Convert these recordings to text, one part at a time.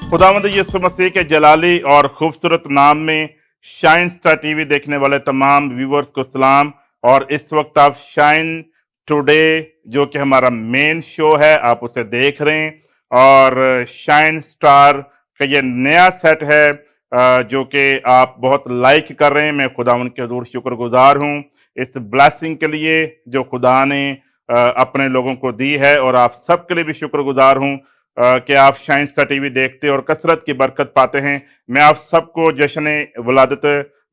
खुदावंद यीशु मसीह के जलाली और खूबसूरत नाम में शाइन स्टार टीवी देखने वाले तमाम व्यूवर्स को सलाम। और इस वक्त आप शाइन टुडे जो कि हमारा मेन शो है आप उसे देख रहे हैं। और शाइन स्टार का ये नया सेट है जो कि आप बहुत लाइक कर रहे हैं। मैं खुदावंद के हजूर शुक्रगुजार हूँ इस ब्लेसिंग के लिए जो खुदा ने अपने लोगों को दी है। और आप सबके लिए भी शुक्रगुजार हूँ कि आप शाइन स्टार टीवी देखते और कसरत की बरकत पाते हैं। मैं आप सबको जश्न वलादत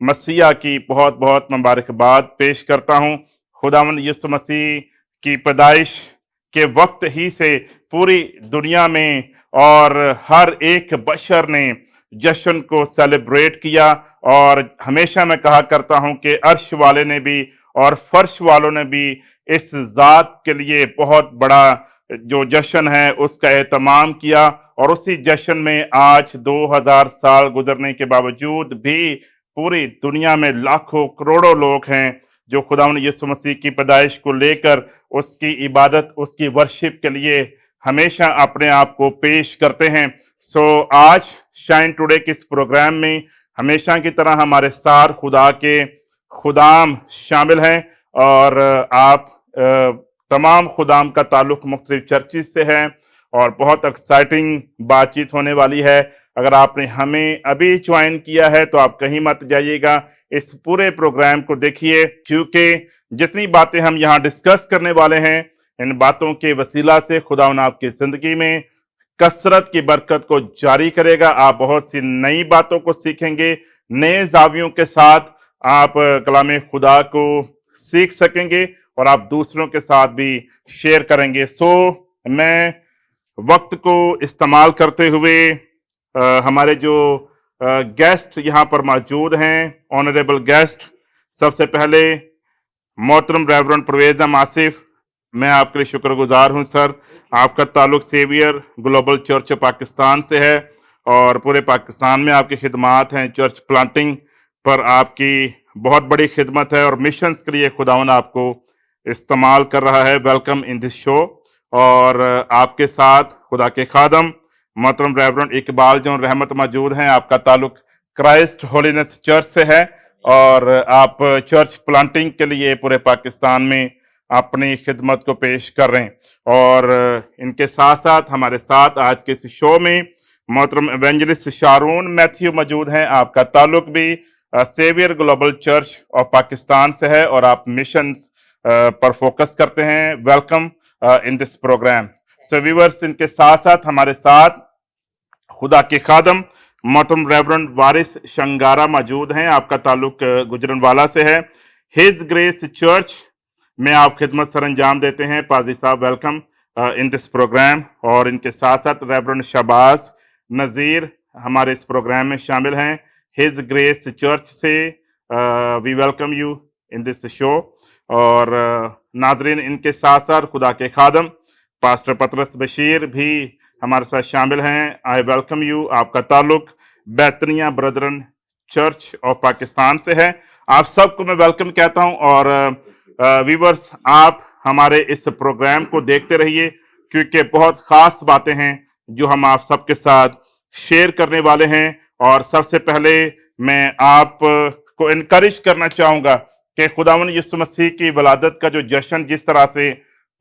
मसीहा की बहुत बहुत मुबारकबाद पेश करता हूँ। खुदावंद यीशु मसीह की पैदाइश के वक्त ही से पूरी दुनिया में और हर एक बशर ने जश्न को सेलिब्रेट किया। और हमेशा मैं कहा करता हूं कि अर्श वाले ने भी और फर्श वालों ने भी इस जात के लिए बहुत बड़ा जो जश्न है उसका एहतमाम किया। और उसी जश्न में आज 2000 साल गुजरने के बावजूद भी पूरी दुनिया में लाखों करोड़ों लोग हैं जो खुदावंद यीशु मसीह की पैदाइश को लेकर उसकी इबादत उसकी वर्शिप के लिए हमेशा अपने आप को पेश करते हैं। सो आज शाइन टुडे के इस प्रोग्राम में हमेशा की तरह हमारे साथ खुदा के खुदाम शामिल हैं। और आप तमाम खुदाम का ताल्लुक मुख्तलिफ चर्चिस से है और बहुत एक्साइटिंग बातचीत होने वाली है। अगर आपने हमें अभी ज्वाइन किया है तो आप कहीं मत जाइएगा, इस पूरे प्रोग्राम को देखिए क्योंकि जितनी बातें हम यहाँ डिस्कस करने वाले हैं इन बातों के वसीला से खुदावंद आपकी जिंदगी में कसरत की बरकत को जारी करेगा। आप बहुत सी नई बातों को सीखेंगे, नए जावियों के साथ आप कलाम खुदा को सीख सकेंगे और आप दूसरों के साथ भी शेयर करेंगे। सो मैं वक्त को इस्तेमाल करते हुए हमारे जो गेस्ट यहाँ पर मौजूद हैं ऑनरेबल गेस्ट, सबसे पहले मोहतरम रेवरेंड परवेज आसिफ, मैं आपके लिए शुक्रगुजार हूं सर। आपका ताल्लुक सेवियर ग्लोबल चर्च पाकिस्तान से है और पूरे पाकिस्तान में आपकी खिदमात हैं। चर्च प्लांटिंग पर आपकी बहुत बड़ी खिदमत है और मिशंस के लिए खुदावंद आपको इस्तेमाल कर रहा है। Welcome in this show. और आपके साथ खुदा के खादम मोहतरम रेवरेंड इकबाल जो रहमत मौजूद हैं। आपका ताल्लुक क्राइस्ट होलीनेस चर्च से है और आप चर्च प्लांटिंग के लिए पूरे पाकिस्तान में अपनी खिदमत को पेश कर रहे हैं। और इनके साथ साथ हमारे साथ आज के इस शो में मोहतरम एवेंजलिस्ट शारून मैथ्यू मौजूद हैं। आपका ताल्लुक भी saviour global church of Pakistan से है और आप मिशंस पर फोकस करते हैं। Welcome in this programme. So viewers, इनके साथ साथ हमारे साथ खुदा के खादम मोहतरम रेवरेंड वारिस शंगारा मौजूद हैं। आपका ताल्लुक गुजरनवाला से है। हिज ग्रेस चर्च में आप खिदमत सर अंजाम देते हैं। पादरी साहब वेलकम इन दिस प्रोग्राम। और इनके साथ साथ रेवरेंड शहबाज नज़ीर हमारे इस प्रोग्राम में शामिल हैं हिज ग्रेस चर्च से। We welcome you in this show. और नाजरीन, इनके साथ साथ खुदा के खादम पास्टर पतरस बशीर भी हमारे साथ शामिल हैं। I welcome you. आपका ताल्लुक बैतनिया ब्रदरन चर्च ऑफ पाकिस्तान से है। आप सबको मैं वेलकम कहता हूं। और व्यूअर्स, आप हमारे इस प्रोग्राम को देखते रहिए क्योंकि बहुत खास बातें हैं जो हम आप सबके साथ शेयर करने वाले हैं। और सबसे पहले मैं आप को इनकरेज करना चाहूंगा कि खुदावंद यीशु मसीह की वलादत का जो जश्न जिस तरह से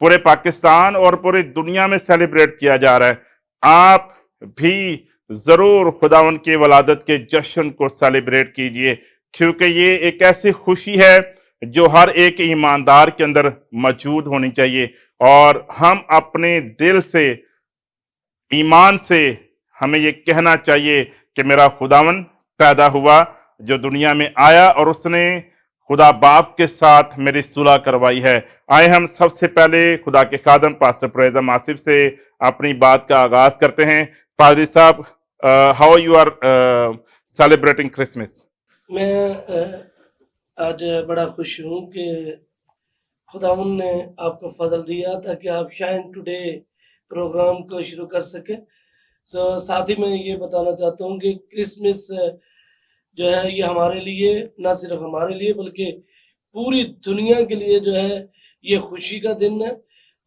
पूरे पाकिस्तान और पूरी दुनिया में सेलिब्रेट किया जा रहा है, आप भी जरूर खुदावंद की वलादत के जश्न को सेलिब्रेट कीजिए क्योंकि ये एक ऐसी खुशी है जो हर एक ईमानदार के अंदर मौजूद होनी चाहिए। और हम अपने दिल से ईमान से हमें ये कहना चाहिए कि मेरा खुदावंद पैदा हुआ जो दुनिया में आया और उसने खुदा बाप के साथ मेरी सुलह करवाई है। आए हम सबसे पहले खुदा के खादम पास्टर परवेज आसिफ से अपनी बात का आगाज करते हैं। पादरी साहब, how you are celebrating Christmas? मैं आज बड़ा खुश हूँ कि खुदावंद ने आपको फजल दिया ताकि आप शाइन टुडे प्रोग्राम को शुरू कर सके। साथ ही मैं ये बताना चाहता हूँ कि क्रिसमस जो है ये हमारे लिए, ना सिर्फ हमारे लिए बल्कि पूरी दुनिया के लिए जो है ये खुशी का दिन है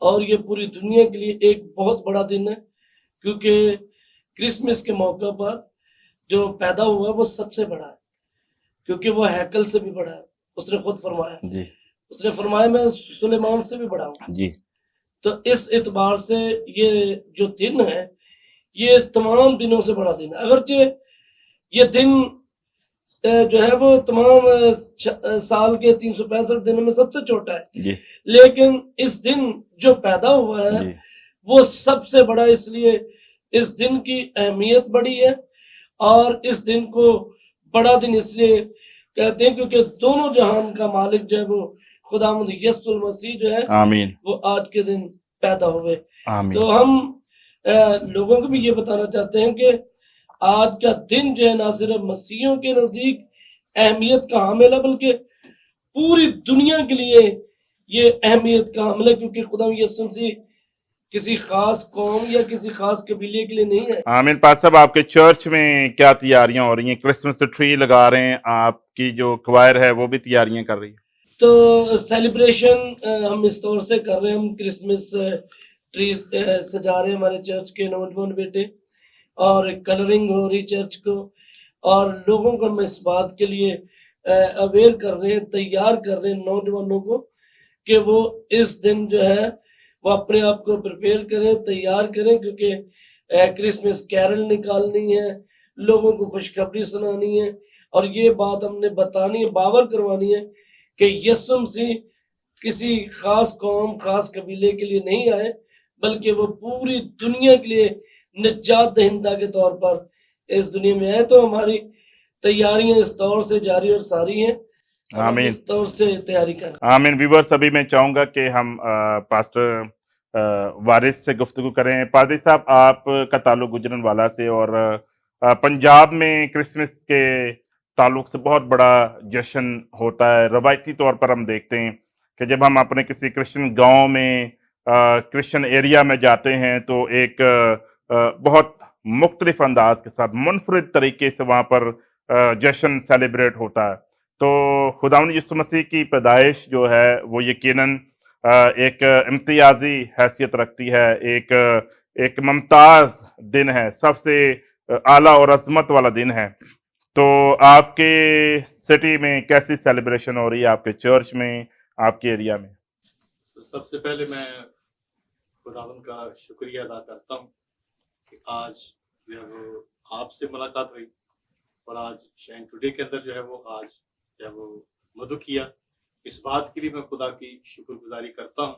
और ये पूरी दुनिया के लिए एक बहुत बड़ा दिन है क्योंकि क्रिसमस के मौके पर जो पैदा हुआ वो सबसे बड़ा है, क्योंकि वो हैकल से भी बड़ा है। उसने खुद फरमाया, जी उसने फरमाया मैं सुलेमान से भी बड़ा हूँ। जी तो इस एतबार से ये जो दिन है ये तमाम दिनों से बड़ा दिन है। अगरचे ये दिन जो है वो तमाम साल के 365 दिनों में सबसे छोटा है, जी लेकिन इस दिन जो पैदा हुआ है जी वो सबसे बड़ा, इसलिए इस दिन की अहमियत बड़ी है। और इस दिन को बड़ा दिन इसलिए कहते हैं क्योंकि दोनों जहान का मालिक जो है वो खुदावंद यीशु मसीह जो है आमीन वो आज के दिन पैदा हुए। आमीन तो हम लोगों को भी ये बताना चाहते हैं कि आज का दिन जो है ना सिर्फ मसीहियों के नजदीक अहमियत का हामिल है, बल्कि पूरी दुनिया के लिए ये अहमियत का हामिल है, क्योंकि खुदा यीशु मसीह किसी खास कौम या किसी खास कबीले के लिए नहीं है। आमीन। पास साहब, आपके चर्च में क्या तैयारियां हो रही हैं? क्रिसमस ट्री लगा रहे हैं, आपकी जो क्वायर है वो भी तैयारियां कर रही है? तो सेलिब्रेशन हम इस तौर से कर रहे हैं, हम क्रिसमस ट्री सजा रहे हैं हमारे चर्च के नौजवान बेटे, और कलरिंग हो रही चर्च को, और लोगों को हम इस बात के लिए अवेयर कर रहे हैं, तैयार कर रहे हैं नौजवानों को कि वो इस दिन जो है वो अपने आप को प्रिपेयर करें, तैयार करें, क्योंकि क्रिसमस कैरल निकालनी है, लोगों को खुशखबरी सुनानी है, और ये बात हमने बतानी है, बावर करवानी है कि यीशु मसीह किसी खास कौम, खास कबीले के लिए नहीं आए, बल्कि वो पूरी दुनिया के लिए निजात दहिंदा के तौर पर इस दुनिया में आए। तो हमारी तैयारियां इस तौर से जारी और सारी हैं, और हम आमीन इस तौर से तैयारी कर रहे हैं। आमीन। व्यूवर्स, अभी मैं चाहूंगा कि हम पास्टर वारिस से गुफ्तगू करें। पादरी साहब, आप का ताल्लुक गुजरनवाला से, और पंजाब में क्रिसमस के ताल्लुक से बहुत बड़ा जश्न होता है। रवायती तौर पर हम देखते हैं कि जब हम अपने किसी क्रिश्चियन गांव में, क्रिश्चियन एरिया में जाते हैं, तो एक बहुत मुख्तलिफ अंदाज के साथ, मुनफरिद तरीके से वहाँ पर जश्न सेलिब्रेट होता है। तो खुदावंद यीशु मसीह की पैदाइश जो है वो यकीनन एक इम्तियाजी हैसियत रखती है, एक मुमताज दिन है, सबसे आला और अजमत वाला दिन है। तो आपके सिटी में कैसी सेलिब्रेशन हो रही है, आपके चर्च में, आपके एरिया में? तो सबसे पहले मैं खुदावंद का शुक्रिया अदा करता हूँ कि आज जो है वो आपसे मुलाकात हुई, और आज शाइन टुडे के अंदर जो है वो आज जो है वो मधु किया। इस बात के लिए मैं खुदा की शुक्रगुजारी करता हूँ,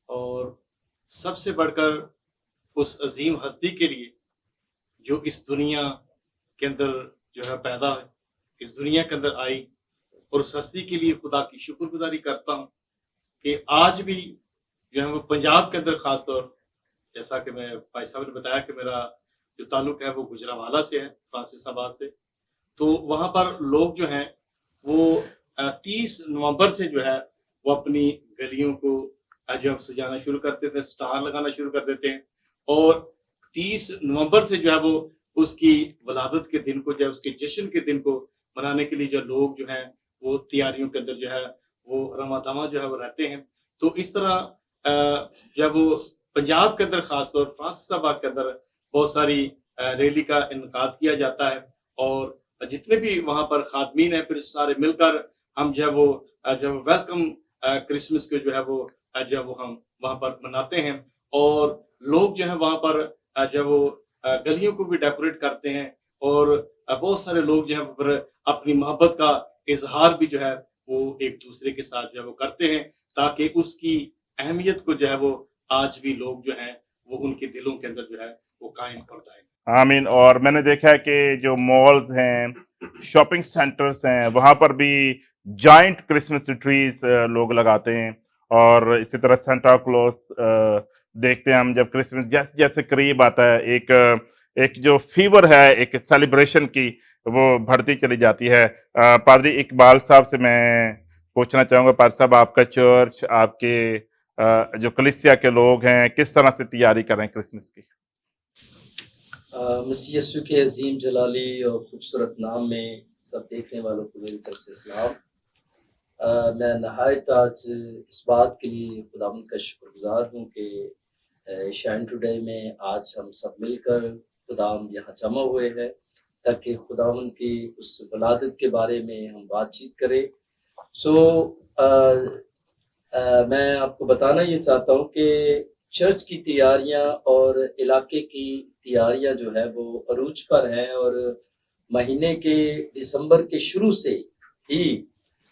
और सबसे बढ़कर उस अजीम हस्ती के लिए जो इस दुनिया के अंदर जो है पैदा है, इस दुनिया के अंदर आई, और उस हस्ती के लिए खुदा की शुक्रगुजारी करता हूँ कि आज भी जो है वो पंजाब के अंदर खास तौर, जैसा कि मैं भाई साहब ने बताया कि मेरा जो ताल्लुक है वो गुजरांवाला से है, फ्रांसिसाबाद से। तो वहाँ पर लोग जो हैं वो 30 नवंबर से जो है वो अपनी गलियों को जो है सजाना शुरू कर देते हैं, स्टार लगाना शुरू कर देते हैं, और 30 नवंबर से जो है वो उसकी वलादत के दिन को, जो है उसके जश्न के दिन को मनाने के लिए जो लोग जो हैं वो तैयारियों के अंदर जो है वो रमादमा जो है वो रहते हैं। तो इस तरह जो है वो पंजाब के अंदर खासतौर फ्रांसिसाबाद के अंदर बहुत सारी रैली का इनकाद किया जाता है, और जितने भी वहाँ पर खादमीन हैं फिर सारे मिलकर हम जो है वो जब वेलकम क्रिसमस के जो है वो जो है वो हम वहाँ पर मनाते हैं, और लोग जो है वहाँ पर जो है वो गलियों को भी डेकोरेट करते हैं, और बहुत सारे लोग जो है पर अपनी मोहब्बत का इजहार भी जो है वो एक दूसरे के साथ जो है वो करते हैं, ताकि उसकी अहमियत को जो है वो आज भी लोग जो हैं वो उनके दिलों के अंदर जो है वो कायम कर जाए। आमीन। और मैंने देखा है कि जो मॉल्स हैं, शॉपिंग सेंटर्स हैं, वहां पर भी जाइंट क्रिसमस ट्रीज लोग लगाते हैं। और इसी तरह सेंटा क्लॉस देखते हैं हम, जब क्रिसमस जैसे जैसे करीब आता है, एक जो फीवर है एक सेलिब्रेशन की, वो बढ़ती चली जाती है। पादरी इकबाल साहब से मैं पूछना चाहूंगा, पादरी साहब, आपका चर्च, आपके जो कलीसिया के लोग हैं, किस तरह से तैयारी कर रहे हैं क्रिसमस की? मसीह यीशु के अजीम जलाली और खूबसूरत नाम में सब देखने वालों को मेरी तरफ से सलाम। मैं नहायत आज इस बात के लिए खुदावंद का शुक्रगुजार हूँ कि शाइन टुडे में आज हम सब मिलकर खुदाम यहाँ जमा हुए हैं ताकि खुदावन की उस वलादत के बारे में हम बातचीत करें। सो मैं आपको बताना ये चाहता हूँ कि चर्च की तैयारियां और इलाके की तैयारियां जो है वो अरूज पर हैं और महीने के दिसंबर के शुरू से ही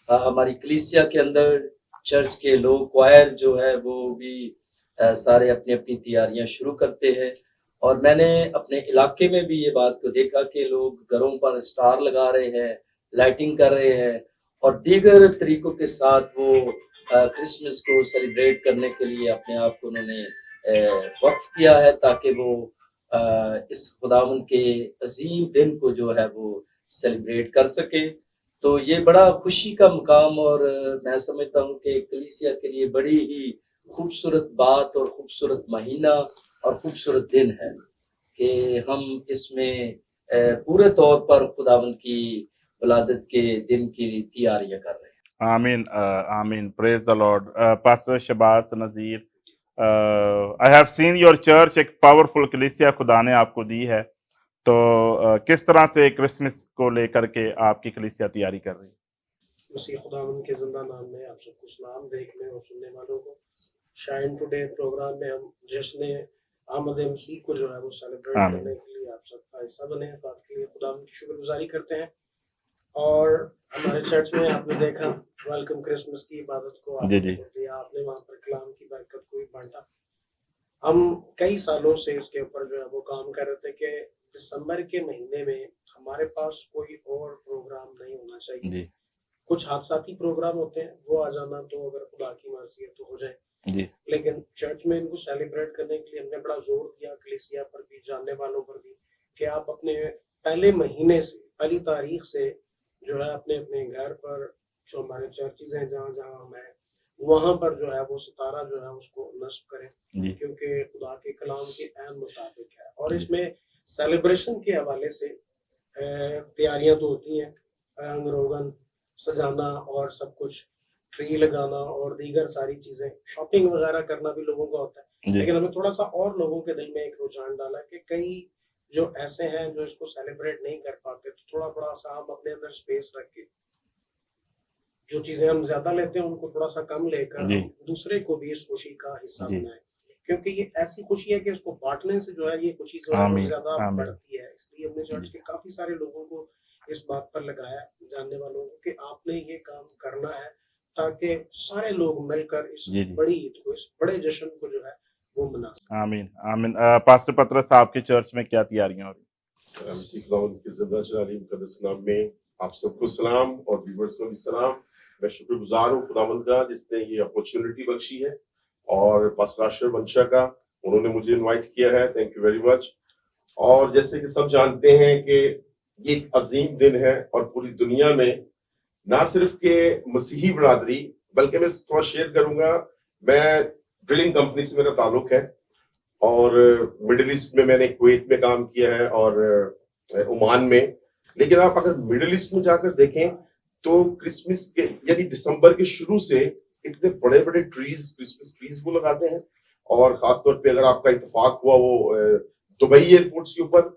हमारी कलीसिया के अंदर चर्च के लोग क्वायर जो है वो भी सारे अपनी अपनी तैयारियां शुरू करते हैं। और मैंने अपने इलाके में भी ये बात को देखा कि लोग घरों पर स्टार लगा रहे हैं, लाइटिंग कर रहे हैं और दीगर तरीकों के साथ वो क्रिसमस को सेलिब्रेट करने के लिए अपने आप को उन्होंने वक्फ किया है ताकि वो इस खुदावंद के अजीम दिन को जो है वो सेलिब्रेट कर सके। तो ये बड़ा खुशी का मुकाम और मैं समझता हूँ कि कलीसिया के लिए बड़ी ही खूबसूरत बात और खूबसूरत महीना और खूबसूरत दिन है कि हम इसमें पूरे तौर पर खुदावंद की वलादत के दिन की तैयारियां कर रहे हैं। Amen. Amen. Praise the Lord. Pastor Shabazz Nazir, I have seen your church, एक पावरफुल कलीसिया खुदा ने आपको दी है, तो किस तरह से क्रिसमस को लेकर के आपकी कलीसिया तैयारी कर रही है? मसीह खुदावंद के जिंदा नाम में आप सबको सलाम देखने और सुनने वालों को। शाइन टुडे प्रोग्राम में हम जश्न आमद मसीह को जो है वो सेलिब्रेट आमीन। करने के लिए आप सबका हिस्सा बने हैं, तो आपके लिए खुदावंद की शुक्रगुजारी करते हैं। और हमारे चर्च में आपने देखा वेलकम क्रिसमस की इबादत को जी, जी। आपने दिया, आपने वहाँ पर कलाम की बरकत को भी बांटा। हम कई सालों से इसके ऊपर जो है वो काम कर रहे थे कि दिसंबर के महीने में हमारे पास कोई और प्रोग्राम नहीं होना चाहिए। जी कुछ हादसाती प्रोग्राम होते हैं, वो आ जाना तो अगर खुदा की मर्जी है तो हो जाए, जी लेकिन चर्च में इनको सेलिब्रेट करने के लिए हमने बड़ा जोर दिया, कलीसिया पर भी, जानने वालों पर भी, कि आप अपने पहले महीने से, पहली तारीख से जो है अपने अपने घर पर जो हमारे चर्चेज हैं जहाँ जहाँ हम हैं वहां पर जो है वो सितारा जो है उसको नस्ब करें, जी क्योंकि खुदा के कलाम के ऐन मुताबिक है। और जी। इसमें सेलिब्रेशन के हवाले से तैयारियां तो होती हैं, रंग रोगन सजाना और सब कुछ, ट्री लगाना और दीगर सारी चीजें, शॉपिंग वगैरह करना भी लोगों का होता है। जी लेकिन हमें थोड़ा सा और लोगों के दिल में एक रुझान डाला कि कई जो ऐसे हैं जो इसको सेलिब्रेट नहीं कर पाते, तो थोड़ा थोड़ा सा हम अपने अंदर स्पेस रख के जो चीजें हम ज्यादा लेते हैं उनको थोड़ा सा कम लेकर जी। हम दूसरे को भी इस खुशी का हिस्सा जी। बनाएं, क्योंकि ये ऐसी खुशी है कि इसको बांटने से जो है ये खुशी जो है वो आमीन, ज्यादा आमीन। बढ़ती है। इसलिए हमने चर्च जी। के काफी सारे लोगों को इस बात पर लगाया, जानने वालों को, कि आपने ये काम करना है ताकि सारे लोग मिलकर इस जी, जी। बड़ी ईद को, इस बड़े जश्न को जो है वो मना सकें। आमीन आमीन। पास्टर पतरस, आपकी चर्च में क्या तैयारियां हो रही? मसीह खुदावंद के जिंदा जलाली मुकद्दस नाम में आप सबको सलाम और व्यूअर्स को भी सलाम। मैं शुक्रगुजार हूँ खुदावंद का जिसने ये अपॉर्चुनिटी बख्शी है, और पास्टर आशर वंशा का, उन्होंने मुझे इनवाइट किया है, थैंक यू वेरी मच। और जैसे कि सब जानते हैं कि ये एक अजीम दिन है और पूरी दुनिया में ना सिर्फ के मसीही बरादरी, बल्कि मैं थोड़ा शेयर करूंगा, मैं ड्रिलिंग कंपनी से मेरा ताल्लुक है और मिडिल ईस्ट में मैंने कुवैत में काम किया है और ओमान में। लेकिन आप अगर मिडिल ईस्ट में जाकर देखें तो क्रिसमस के यानी दिसंबर के शुरू से इतने बड़े बड़े ट्रीज, क्रिसमस ट्रीज वो लगाते हैं। और खासतौर पे अगर आपका इत्तेफाक हुआ वो दुबई एयरपोर्ट्स के ऊपर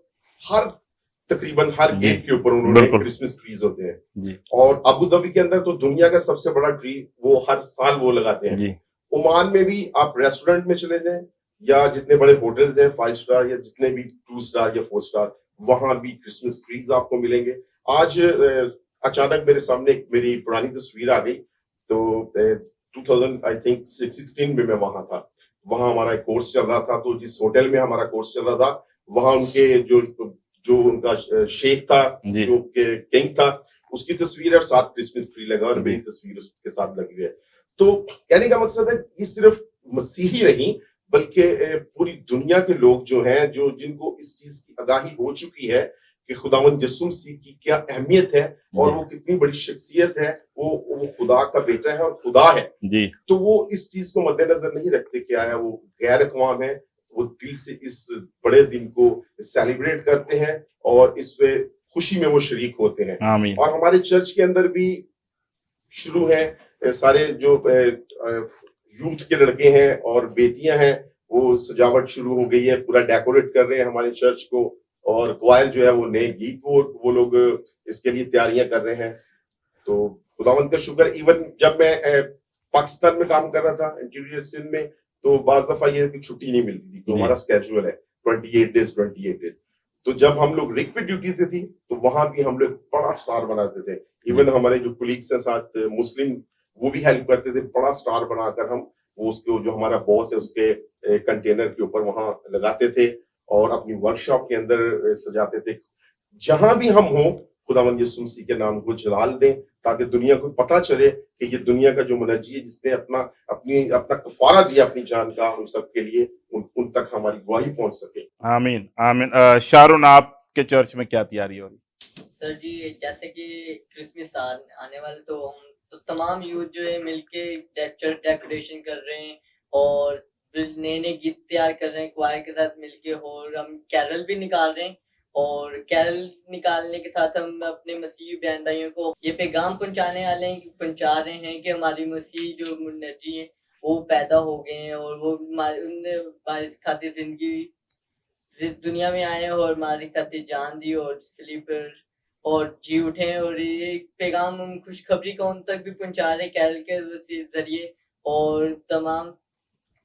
तकरीबन हर जी, गेट के ऊपर उन्होंने बिल्कुल। क्रिसमस ट्रीज होते हैं। जी और अबू धाबी के अंदर तो दुनिया का सबसे बड़ा ट्री वो हर साल वो लगाते हैं। जी ओमान में भी आप रेस्टोरेंट में चले जाएं या जितने बड़े होटल्स हैं 5 स्टार या जितने भी 2 स्टार या 4 स्टार, वहां भी क्रिसमस ट्रीज आपको मिलेंगे। आज अचानक मेरे सामने एक मेरी पुरानी तस्वीर आ गई, तो 2000 आई थिंक 16 में मैं वहां था, वहां हमारा एक कोर्स चल रहा था। तो जिस होटल में हमारा कोर्स चल रहा था वहां उनके जो उनका शेख था, जी। जो किंग था, उसकी तस्वीर है और साथ क्रिसमस ट्री लगा और मेरी जी। तस्वीर उसके साथ लगी हुई है। तो कहने का मकसद है ये सिर्फ मसीही नहीं बल्कि पूरी दुनिया के लोग जो हैं, जो जिनको इस चीज की आगाही हो चुकी है कि खुदावंद यीशु मसीह की क्या अहमियत है और जी। वो कितनी बड़ी शख्सियत है, वो खुदा का बेटा है और खुदा है, जी तो वो इस चीज को मद्देनजर नहीं रखते कि आया वो गैर अक़वाम है, वो दिल से इस बड़े दिन को सेलिब्रेट करते हैं और इसमें खुशी में वो शरीक होते हैं। आमीन और हमारे चर्च के अंदर भी शुरू है, सारे जो यूथ के लड़के हैं और बेटियां हैं वो सजावट शुरू हो गई है, पूरा डेकोरेट कर रहे हैं हमारे चर्च को। اور کوائر جو ہے وہ نئے گیت وہ لوگ اس کے لیے تیاریاں کر رہے ہیں. تو خداوند کا شکر. ایون جب میں پاکستان میں کام کر رہا تھا انٹیریئر سندھ میں, تو بعض دفعہ یہ کہ چھٹی نہیں ملتی تھی, تو ہمارا اسکیجول ہے 28 days. تو جب ہم لوگ ریک پہ ڈیوٹی پہ تھی تو وہاں بھی ہم لوگ بڑا سٹار بناتے تھے. ایون ہمارے جو کولیگس ہیں ساتھ مسلم, وہ بھی ہیلپ کرتے تھے. بڑا سٹار بنا کر ہم وہ اس کے جو ہمارا باس ہے اس کے کنٹینر کے اوپر وہاں لگاتے تھے اور اپنی ورک شاپ کے اندر سجاتے تھے. جہاں بھی ہم ہوں خداوند یسوع مسیح کے نام کو جلال دیں, تاکہ دنیا کو پتہ چلے کہ یہ دنیا کا جو منجی ہے جس نے اپنا کفارہ دیا اپنی جان کا ہم سب کے لیے, ان تک ہماری گواہی پہنچ سکے. آمین آمین. شارون, آپ کے چرچ میں کیا تیاری ہو رہی؟ سر جی, جیسے کہ کرسمس آنے والے, تو ہم تو تمام یوتھ جو ہے مل کے چرچ ڈیکوریشن کر رہے ہیں اور نئے نئے گیت تیار کر رہے ہیں کوائر کے ساتھ مل کے, اور ہم کیرل بھی نکال رہے ہیں. اور کیرل نکالنے کے ساتھ ہم اپنے مسیحی بہن بھائیوں کو یہ پیغام پہنچا رہے ہیں کہ ہماری مسیح جو منجی ہیں وہ پیدا ہو گئے ہیں, اور وہ ان نے ہماری خاطر زندگی دنیا میں آئے اور ہماری خاطر جان دی اور سلیب پر اور جی اٹھے. اور یہ پیغام ہم خوشخبری کو ان تک بھی پہنچا رہے کیرل کے ذریعے, اور تمام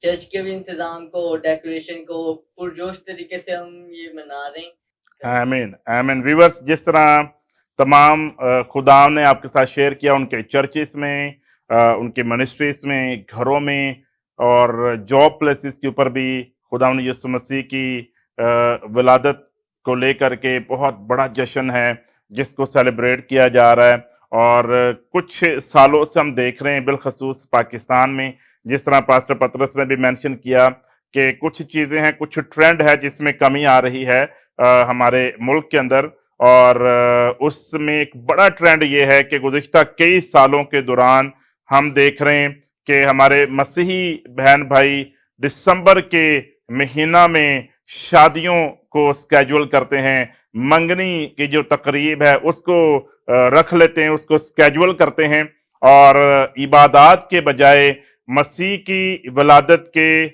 چرچ کے بھی انتظام کو اور ڈیکوریشن کو پرجوش طریقے سے ہم یہ منا رہے ہیں. آمین آمین. ویورز, جس طرح تمام خدا نے آپ کے ساتھ شیئر کیا ان کے چرچز میں, ان کے منسٹریز میں, گھروں میں اور جاب پلیسز کے اوپر بھی خدا یسوع مسیح کی ولادت کو لے کر کے بہت بڑا جشن ہے جس کو سیلیبریٹ کیا جا رہا ہے. اور کچھ سالوں سے ہم دیکھ رہے ہیں بالخصوص پاکستان میں, جس طرح پاسٹر پطرس نے بھی مینشن کیا کہ کچھ چیزیں ہیں, کچھ ٹرینڈ ہے جس میں کمی آ رہی ہے ہمارے ملک کے اندر. اور اس میں ایک بڑا ٹرینڈ یہ ہے کہ گزشتہ کئی سالوں کے دوران ہم دیکھ رہے ہیں کہ ہمارے مسیحی بہن بھائی دسمبر کے مہینہ میں شادیوں کو اسکیجول کرتے ہیں, منگنی کی جو تقریب ہے اس کو رکھ لیتے ہیں, اس کو اسکیجول کرتے ہیں, اور عبادات کے بجائے مسیح کی ولادت کے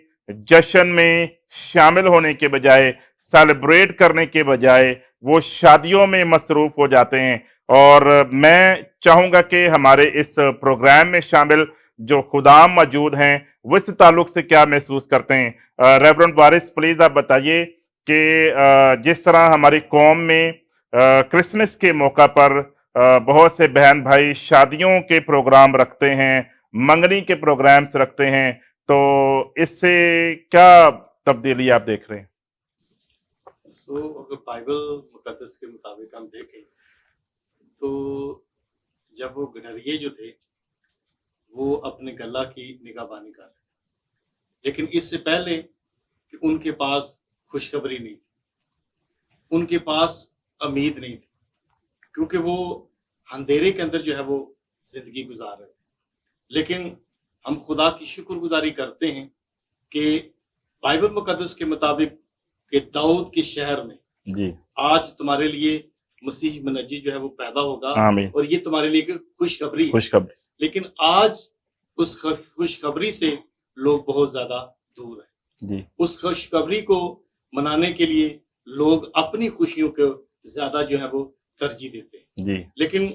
جشن میں شامل ہونے کے بجائے, سیلیبریٹ کرنے کے بجائے وہ شادیوں میں مصروف ہو جاتے ہیں. اور میں چاہوں گا کہ ہمارے اس پروگرام میں شامل جو خدام موجود ہیں وہ اس تعلق سے کیا محسوس کرتے ہیں. ریورنڈ وارث, پلیز آپ بتائیے کہ جس طرح ہماری قوم میں کرسمس کے موقع پر بہت سے بہن بھائی شادیوں کے پروگرام رکھتے ہیں, منگنی کے پروگرامز رکھتے ہیں, تو اس سے کیا تبدیلی آپ دیکھ رہے ہیں؟ اگر بائبل مقدس کے مطابق ہم دیکھیں تو جب وہ گنریے جو تھے وہ اپنے گلہ کی نگہبانی کر رہے, لیکن اس سے پہلے کہ ان کے پاس خوشخبری نہیں تھی, ان کے پاس امید نہیں تھی, کیونکہ وہ اندھیرے کے اندر جو ہے وہ زندگی گزار رہے تھے. لیکن ہم خدا کی شکر گزاری کرتے ہیں کہ بائبل مقدس کے مطابق کہ داؤد کے شہر میں جی آج تمہارے لیے مسیح منجی جو ہے وہ پیدا ہوگا, آمین. اور یہ تمہارے لیے ایک خوشخبری ہے. خوشخبری. لیکن آج اس خوشخبری سے لوگ بہت زیادہ دور ہیں. جی, اس خوشخبری کو منانے کے لیے لوگ اپنی خوشیوں کو زیادہ جو ہے وہ ترجیح دیتے ہیں. جی, لیکن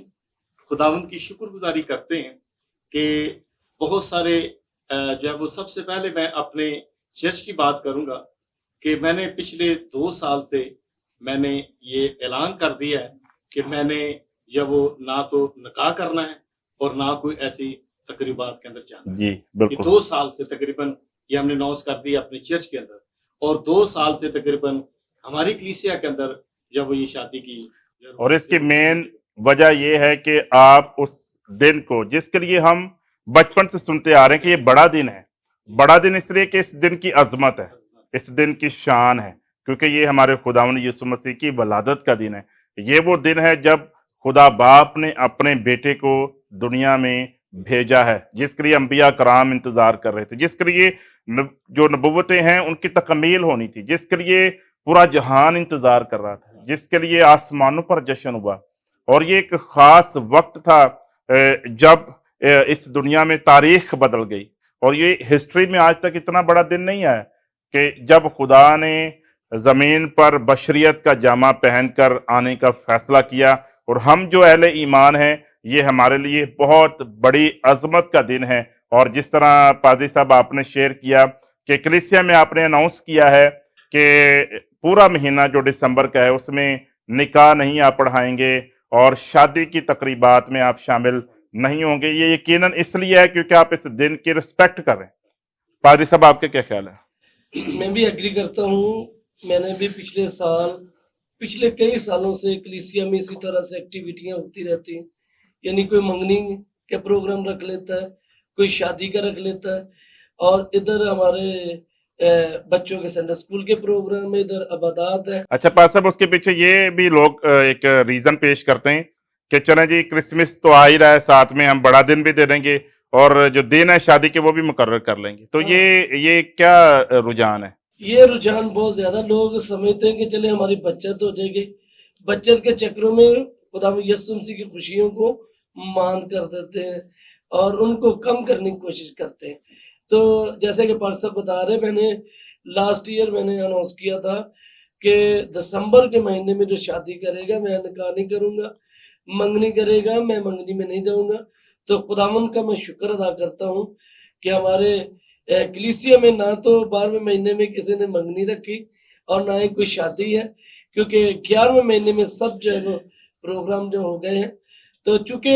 خداوند کی شکر گزاری کرتے ہیں کہ بہت سارے جو ہے وہ, سب سے پہلے میں اپنے چرچ کی بات کروں گا کہ میں نے پچھلے 2 سال سے میں نے یہ اعلان کر دیا ہے کہ میں نے یا وہ نہ تو نکاح کرنا ہے اور نہ کوئی ایسی تقریبات کے اندر جانا ہے. جی یہ بالکل. 2 سال سے تقریباً یہ ہم نے اناؤنس کر دیا اپنے چرچ کے اندر, اور 2 سال سے تقریباً ہماری کلیسیا کے اندر جب وہ یہ شادی کی. اور اس کی مین وجہ یہ ہے کہ آپ اس دن کو, جس کے لیے ہم بچپن سے سنتے آ رہے ہیں کہ یہ بڑا دن ہے, بڑا دن اس لیے کہ اس دن کی عظمت ہے, اس دن کی شان ہے, کیونکہ یہ ہمارے خداوند یسوع مسیح کی ولادت کا دن ہے. یہ وہ دن ہے جب خدا باپ نے اپنے بیٹے کو دنیا میں بھیجا ہے, جس کے لیے انبیاء کرام انتظار کر رہے تھے, جس کے لیے جو نبوتیں ہیں ان کی تکمیل ہونی تھی, جس کے لیے پورا جہان انتظار کر رہا تھا, جس کے لیے آسمانوں پر جشن ہوا. اور یہ ایک خاص وقت تھا جب اس دنیا میں تاریخ بدل گئی, اور یہ ہسٹری میں آج تک اتنا بڑا دن نہیں آیا کہ جب خدا نے ज़मीन पर बशरियत का जामा पहनकर आने का फैसला किया। और हम जो अहले ईमान हैं, ये हमारे लिए बहुत बड़ी अज़मत का दिन है। और जिस तरह पादरी साहब आपने शेयर किया कि कलीसिया में आपने अनाउंस किया है कि पूरा महीना जो दिसंबर का है उसमें निकाह नहीं आप पढ़ाएंगे और शादी की तकरीबात में आप शामिल नहीं होंगे। ये यकीनन इसलिए है क्योंकि आप इस दिन की रिस्पेक्ट कर रहे हैं। पादरी साहब, आपके क्या ख्याल है? मैं भी एग्री करता हूँ। मैंने भी पिछले कई सालों से कलीसिया में इसी तरह से एक्टिविटियां होती रहती हैं। यानी कोई मंगनी के प्रोग्राम रख लेता है, कोई शादी का रख लेता है, और इधर हमारे बच्चों के संडे स्कूल के प्रोग्राम है, इधर अबादात है। अच्छा पास साहब, उसके पीछे ये भी लोग एक रीजन पेश करते हैं कि चलें जी, क्रिसमस तो आ ही रहा है, साथ में हम बड़ा दिन भी दे देंगे और जो दिन है शादी के वो भी मुकर्रर कर लेंगे। तो हाँ। ये क्या रुझान है? ये रुझान बहुत ज्यादा लोग समझते हैं कि चले हमारी बचत हो जाएगी। बचत के चक्रों में खुदा यीशु मसीह की खुशियों को मान कर देते हैं और उनको कम करने की कोशिश करते हैं। तो जैसे कि पार्षद बता रहे, मैंने लास्ट ईयर मैंने अनाउंस किया था कि दिसंबर के महीने में जो शादी करेगा मैं निकाह नहीं करूंगा, मंगनी करेगा मैं मंगनी में नहीं जाऊंगा। तो खुदावंद का मैं शुक्र अदा करता हूँ कि हमारे कलीसिया में ना तो 12वें महीने में किसी ने मंगनी रखी और ना ही कोई शादी है, क्योंकि 11वें महीने में सब जो है वो प्रोग्राम जो हो गए हैं। तो चूंकि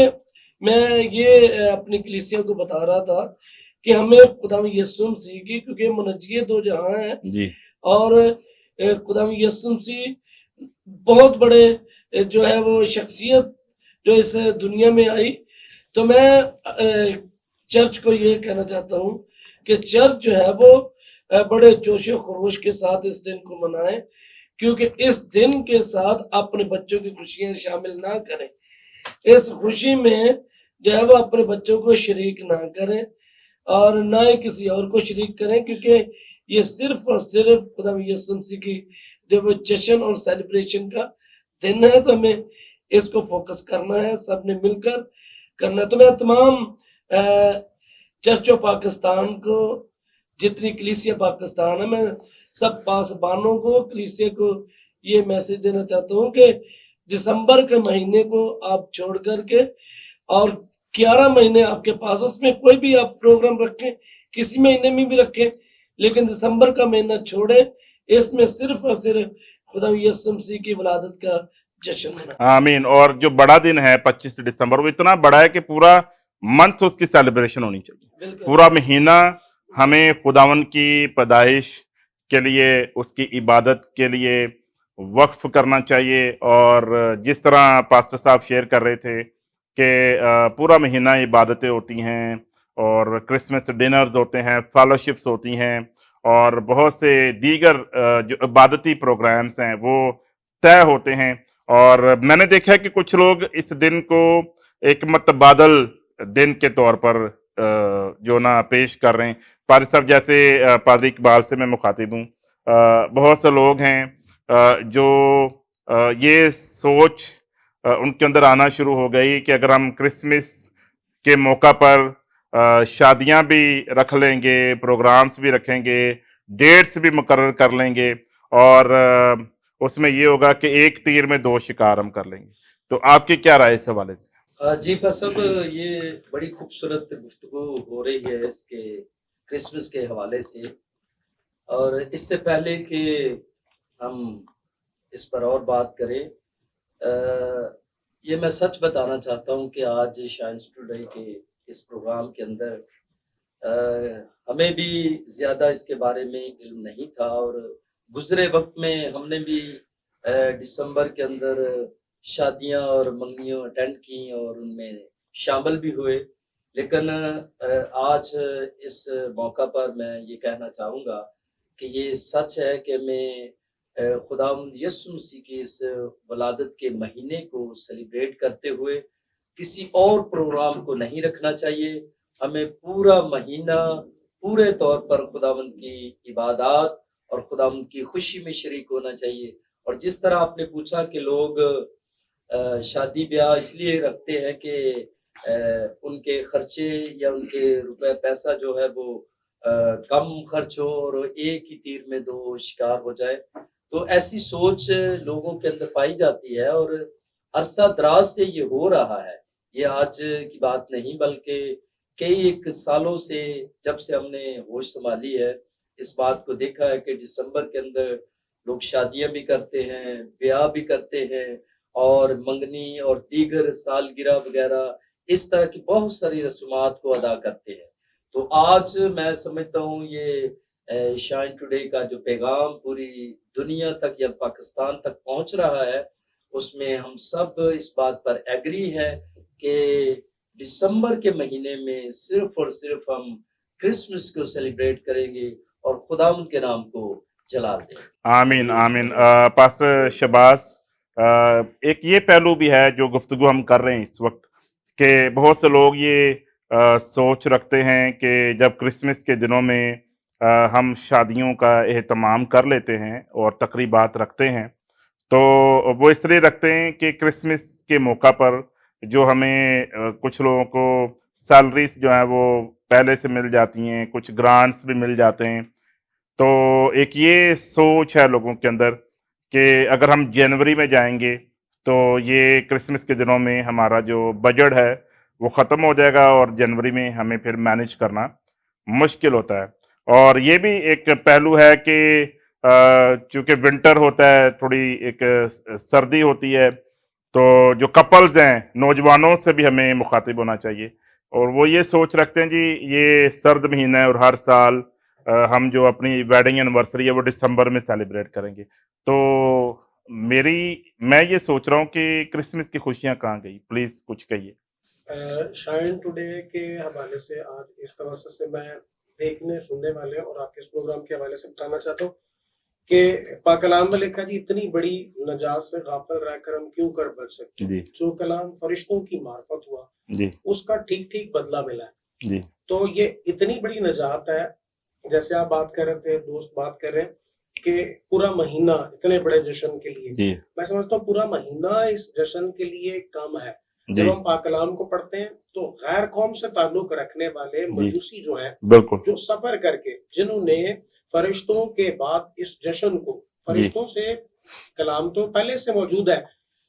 मैं ये अपनी कलीसिया को बता रहा था कि हमें खुदा यीशु मसीह की, क्योंकि मुनज्जिए दो जहां है जी। और खुदा यीशु मसीह बहुत बड़े जो है वो शख्सियत जो इस दुनिया में आई। तो मैं चर्च को ये कहना चाहता हूँ कि चर्च जो है वो बड़े जोशो खरोश के साथ इस दिन को मनाए, क्योंकि इस दिन के साथ अपने बच्चों की खुशियां शामिल ना करें। इस खुशी में जो है वो अपने बच्चों को शरीक ना करें और ना ही किसी और को शरीक करें, क्योंकि ये सिर्फ और सिर्फ खुदा यीशु मसीह की जो वो जश्न और सेलिब्रेशन का दिन है। तो हमें इसको फोकस करना है, सबने मिलकर करना है। तो मैं तमाम चर्च ऑफ पाकिस्तान को, जितनी कलीसिया पाकिस्तान है, मैं सब पासबानों को, कलीसिया को ये मैसेज देना चाहता हूँ कि दिसंबर के महीने को आप छोड़ करके और 11 महीने आपके पास, उसमें कोई भी आप प्रोग्राम रखें, किसी महीने में भी रखें, लेकिन दिसंबर का महीना छोड़े। इसमें सिर्फ और सिर्फ खुदा यीशु मसीह की वलादत का जश्न मनाएं। आमीन। और जो बड़ा दिन है 25 दिसंबर, वो इतना बड़ा है कि पूरा मंथ उसकी सेलिब्रेशन होनी चाहिए। बिल्कुल। पूरा महीना हमें खुदावन की पैदाइश के लिए, उसकी इबादत के लिए वक्फ करना चाहिए। और जिस तरह पास्टर साहब शेयर कर रहे थे कि पूरा महीना इबादतें होती हैं और क्रिसमस डिनर्स होते हैं, फेलोशिप्स होती हैं और बहुत से दीगर जो इबादती प्रोग्राम्स हैं वो तय होते हैं। और मैंने देखा है कि कुछ लोग इस दिन को एक मतबादल दिन के तौर पर जो ना पेश कर रहे हैं। पादरी साहब, जैसे पादरी इकबाल से मैं मुखातिब हूँ, बहुत से लोग हैं जो ये सोच उनके अंदर आना शुरू हो गई कि अगर हम क्रिसमस के मौका पर शादियां भी रख लेंगे, प्रोग्राम्स भी रखेंगे, डेट्स भी मुकर्रर कर लेंगे और उसमें ये होगा कि एक तीर में दो शिकार हम कर लेंगे। तो आपकी क्या राय इस हवाले से? जी पसब, ये बड़ी खूबसूरत गुफ्तगू हो रही है इसके क्रिसमस के हवाले से। और इससे पहले कि हम इस पर और बात करें, ये मैं सच बताना चाहता हूँ कि आज शाइन्स टुडे के इस प्रोग्राम के अंदर हमें भी ज़्यादा इसके बारे में इल्म नहीं था और गुज़रे वक्त में हमने भी दिसंबर के अंदर शादियां और मंगनियों अटेंड की और उनमें शामिल भी हुए। लेकिन आज इस मौका पर मैं ये कहना चाहूँगा कि ये सच है कि मैं खुदावंद यीशु मसीह की इस वलादत के महीने को सेलिब्रेट करते हुए किसी और प्रोग्राम को नहीं रखना चाहिए। हमें पूरा महीना पूरे तौर पर खुदावंद की इबादत और खुदावंद की खुशी में शरीक होना चाहिए। और जिस तरह आपने पूछा कि लोग शादी ब्याह इसलिए रखते हैं कि उनके खर्चे या उनके रुपए पैसा जो है वो कम खर्च हो और एक ही तीर में दो शिकार हो जाए, تو ایسی سوچ لوگوں کے اندر پائی جاتی ہے، اور عرصہ دراز سے یہ ہو رہا ہے، یہ آج کی بات نہیں بلکہ کئی ایک سالوں سے جب سے ہم نے ہوش سنبھالی ہے اس بات کو دیکھا ہے کہ دسمبر کے اندر لوگ شادیاں بھی کرتے ہیں، بیاہ بھی کرتے ہیں، اور منگنی اور دیگر سالگرہ وغیرہ اس طرح کی بہت ساری رسومات کو ادا کرتے ہیں۔ تو آج میں سمجھتا ہوں یہ شائن ٹوڈے کا جو پیغام پوری دنیا تک یا پاکستان تک پہنچ رہا ہے، اس میں ہم سب اس بات پر ایگری ہیں کہ دسمبر کے مہینے میں صرف اور صرف ہم کرسمس کو سیلیبریٹ کریں گے اور خداوند کے نام کو جلال دیں۔ آمین آمین۔ پاسٹر شباز، ایک یہ پہلو بھی ہے جو گفتگو ہم کر رہے ہیں اس وقت، کہ بہت سے لوگ یہ سوچ رکھتے ہیں کہ جب کرسمس کے دنوں میں ہم شادیوں کا اہتمام کر لیتے ہیں اور تقریبات رکھتے ہیں، تو وہ اس لیے رکھتے ہیں کہ کرسمس کے موقع پر جو ہمیں کچھ لوگوں کو سیلریز جو ہیں وہ پہلے سے مل جاتی ہیں، کچھ گرانٹس بھی مل جاتے ہیں، تو ایک یہ سوچ ہے لوگوں کے اندر کہ اگر ہم جنوری میں جائیں گے تو یہ کرسمس کے دنوں میں ہمارا جو بجٹ ہے وہ ختم ہو جائے گا، اور جنوری میں ہمیں پھر مینج کرنا مشکل ہوتا ہے۔ اور یہ بھی ایک پہلو ہے کہ چونکہ ونٹر ہوتا ہے، تھوڑی ایک سردی ہوتی ہے، تو جو کپلز ہیں نوجوانوں سے بھی ہمیں مخاطب ہونا چاہیے، اور وہ یہ سوچ رکھتے ہیں جی یہ سرد مہینہ ہے اور ہر سال ہم جو اپنی ویڈنگ اینیورسری ہے وہ دسمبر میں سیلیبریٹ کریں گے۔ تو میں یہ سوچ رہا ہوں کہ کرسمس کی خوشیاں کہاں گئی؟ پلیز کچھ کہیے۔ شائن ٹوڈے کے حوالے سے آج اس توسط سے میں دیکھنے سننے والے اور آپ کے اس پروگرام کے حوالے سے بتانا چاہتا ہوں کہ پاک کلام میں لکھا جی اتنی بڑی نجات سے غافل رہ کر ہم کیوں کر بچ سکتے جی جو کلام فرشتوں کی معرفت ہوا جی اس کا ٹھیک ٹھیک بدلہ ملا ہے۔ جی تو یہ اتنی بڑی نجات ہے، جیسے آپ بات کر رہے تھے، دوست بات کر رہے ہیں کہ پورا مہینہ اتنے بڑے جشن کے لیے، جی میں سمجھتا ہوں پورا مہینہ اس جشن کے لیے کم ہے۔ جی جب ہم پاک کلام کو پڑھتے ہیں تو غیر قوم سے تعلق رکھنے والے جی مجوسی جو ہیں، بالکل جو سفر کر کے جنہوں نے فرشتوں کے بعد اس جشن کو، جی فرشتوں سے کلام تو پہلے سے موجود ہے،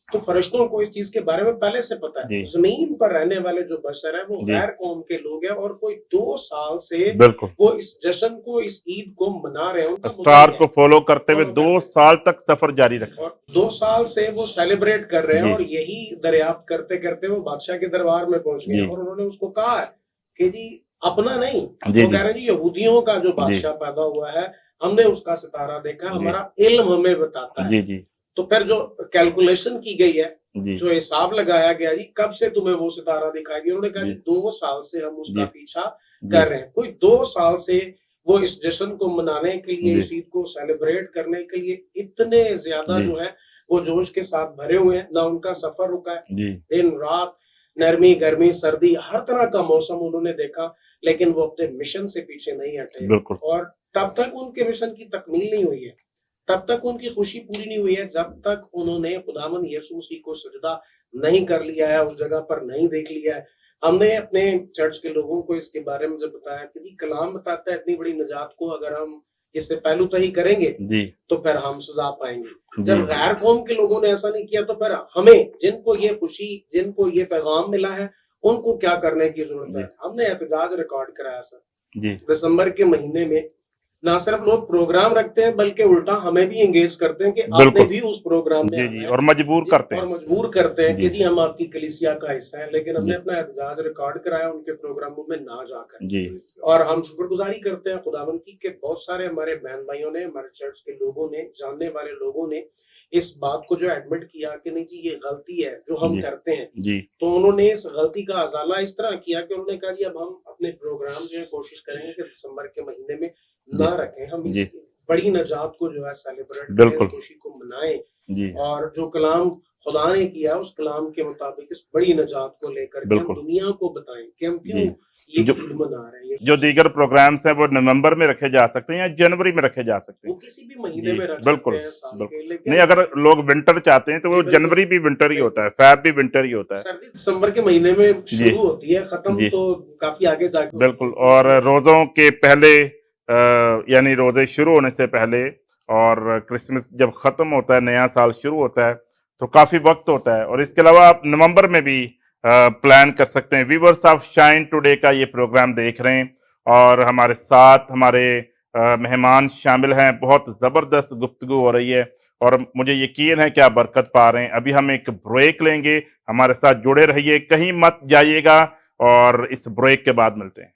تو فرشتوں کو اس چیز کے بارے میں پہلے سے پتا ہے۔ جی زمین پر رہنے والے جو بشر ہیں وہ جی غیر قوم کے لوگ ہیں، اور کوئی 2 سال سے بالکل وہ اس جشن کو، اس عید کو منا رہے ہیں، ان کا اسٹار مدعی ہے کو فالو کرتے ہوئے فالو 2 کرتے ہیں، سال تک سفر جاری رکھا۔ اور 2 سال سے وہ سیلیبریٹ کر رہے ہیں، جی اور یہی دریافت کرتے کرتے وہ بادشاہ کے دربار میں پہنچ گئے، جی اور انہوں نے اس کو کہا ہے کہ جی اپنا نہیں، جی وہ کہہ رہے ہیں جی یہودیوں کا جو جی بادشاہ پیدا ہوا ہے، ہم نے اس کا ستارہ دیکھا، جی ہمارا علم ہمیں بتاتا ہے۔ جی جی تو پھر جو کیلکولیشن کی گئی ہے، جی جو حساب لگایا گیا جی کب سے تمہیں وہ ستارہ دکھائی دیا، انہوں نے کہا جی جی 2 سال سے ہم اس کا جی پیچھا جی کر رہے ہیں۔ کوئی 2 سال سے وہ اس جشن کو منانے کے لیے، جی اس عید کو سیلیبریٹ کرنے کے لیے اتنے زیادہ جی جو ہے وہ جوش کے ساتھ بھرے ہوئے ہیں، نہ ان کا سفر رکا ہے، جی دن رات، نرمی گرمی سردی، ہر طرح کا موسم انہوں نے دیکھا، لیکن وہ اپنے مشن سے پیچھے نہیں ہٹے، بالکل اور تب تک ان کے مشن کی تکمیل نہیں ہوئی ہے، تب تک ان کی خوشی پوری نہیں ہوئی ہے جب تک انہوں نے خداوند یسوع مسیح کو سجدہ نہیں کر لیا ہے، اس جگہ پر نہیں دیکھ لیا ہے۔ ہم نے اپنے چرچ کے لوگوں کو اس کے بارے میں جب بتایا کہ جی کلام بتاتا ہے اتنی بڑی نجات کو اگر ہم اس سے پہلو تہی کریں گے جی تو پھر ہم سزا پائیں گے۔ جی جب غیر قوم کے لوگوں نے ایسا نہیں کیا تو پھر ہمیں، جن کو یہ خوشی، جن کو یہ پیغام ملا ہے، ان کو کیا کرنے کی ضرورت ہے؟ جی ہم نے احتجاج ریکارڈ کرایا سر جی دسمبر کے مہینے میں، نہ صرف لوگ پروگرام رکھتے ہیں بلکہ الٹا ہمیں بھی انگیج کرتے ہیں کہ آپ نے بالکل بھی اس پروگرام میں جی آنا جی، ہے، اور مجبور کرتے اور ہیں۔ مجبور کرتے ہیں کہ جی جی ہم آپ کی کلیسیا کا حصہ ہیں، لیکن ہم جی نے اپنا احتجاج ریکارڈ کرایا ان کے پروگراموں میں نہ جا کر، جی اور ہم شکر گزاری کرتے ہیں خداوند کی کہ بہت سارے ہمارے بہن بھائیوں نے، ہمارے چرچ کے لوگوں نے، جاننے والے لوگوں نے اس بات کو جو ایڈمٹ کیا کہ نہیں جی یہ غلطی ہے جو ہم جی کرتے ہیں، جی تو انہوں نے اس غلطی کا ازالہ اس طرح کیا کہ انہوں نے کہا جی اب ہم اپنے پروگرام جو ہے کوشش کریں گے کہ دسمبر کے مہینے میں جی نہ رکھیں، ہم جی اس بڑی نجات کو جو ہے سیلیبریٹ کریں، بالکل اس خوشی کو منائیں، جی اور جو کلام خدا نے کیا اس کلام کے مطابق اس بڑی نجات کو لے کر کے ہم بالکل دنیا کو بتائیں کہ ہم کیوں جی یہ جو عید منا رہے ہیں۔ جو دیگر پروگرامس ہیں وہ نومبر میں رکھے جا سکتے ہیں یا جنوری میں رکھے جا سکتے وہ ہیں؟ کسی بھی مہینے جی میں رکھ بالکل سکتے ہیں سال بالکل، کے، نہیں لیکن اگر لوگ ونٹر چاہتے ہیں تو جی وہ بالکل جنوری بھی ونٹر ہی ہوتا بالکل، ہے، فیب بھی ونٹر ہی ہوتا ہے۔ سردی دسمبر کے مہینے میں جی شروع ہوتی ہے، ختم جی تو کافی آگے جا کے ہوتی بالکل، ہے، اور تو روزوں کے پہلے یعنی روزے شروع ہونے سے پہلے اور کرسمس جب ختم ہوتا ہے, نیا سال شروع ہوتا ہے, تو کافی وقت ہوتا ہے. اور اس کے علاوہ آپ نومبر میں بھی پلان کر سکتے ہیں. ویورز آف شائن ٹوڈے کا یہ پروگرام دیکھ رہے ہیں اور ہمارے ساتھ ہمارے مہمان شامل ہیں. بہت زبردست گفتگو ہو رہی ہے اور مجھے یقین ہے کہ آپ برکت پا رہے ہیں. ابھی ہم ایک بریک لیں گے, ہمارے ساتھ جڑے رہیے, کہیں مت جائیے گا, اور اس بریک کے بعد ملتے ہیں.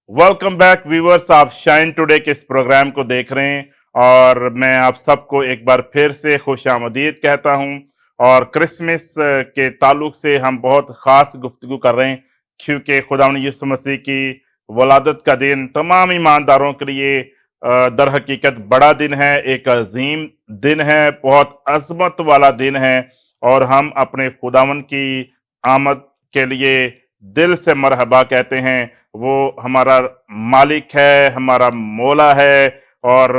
ویلکم بیک ویورز, آپ شائن ٹوڈے کے اس پروگرام کو دیکھ رہے ہیں اور میں آپ سب کو ایک بار پھر سے خوش آمدید کہتا ہوں. اور کرسمس کے تعلق سے ہم بہت خاص گفتگو کر رہے ہیں کیونکہ خداوند یسوع مسیح کی ولادت کا دن تمام ایمانداروں کے لیے در حقیقت بڑا دن ہے, ایک عظیم دن ہے, بہت عظمت والا دن ہے, اور ہم اپنے خداوند کی آمد کے لیے دل سے مرحبا کہتے ہیں. وہ ہمارا مالک ہے, ہمارا مولا ہے اور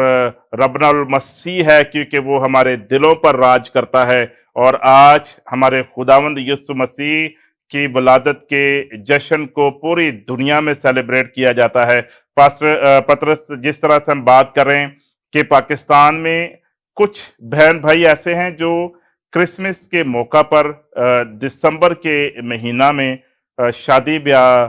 ربنا المسیح ہے, کیونکہ وہ ہمارے دلوں پر راج کرتا ہے. اور آج ہمارے خداوند یسوع مسیح کی ولادت کے جشن کو پوری دنیا میں سیلیبریٹ کیا جاتا ہے. پاسٹر پطرس, جس طرح سے ہم بات کر رہے ہیں کہ پاکستان میں کچھ بہن بھائی ایسے ہیں جو کرسمس کے موقع پر دسمبر کے مہینہ میں شادی بیاہ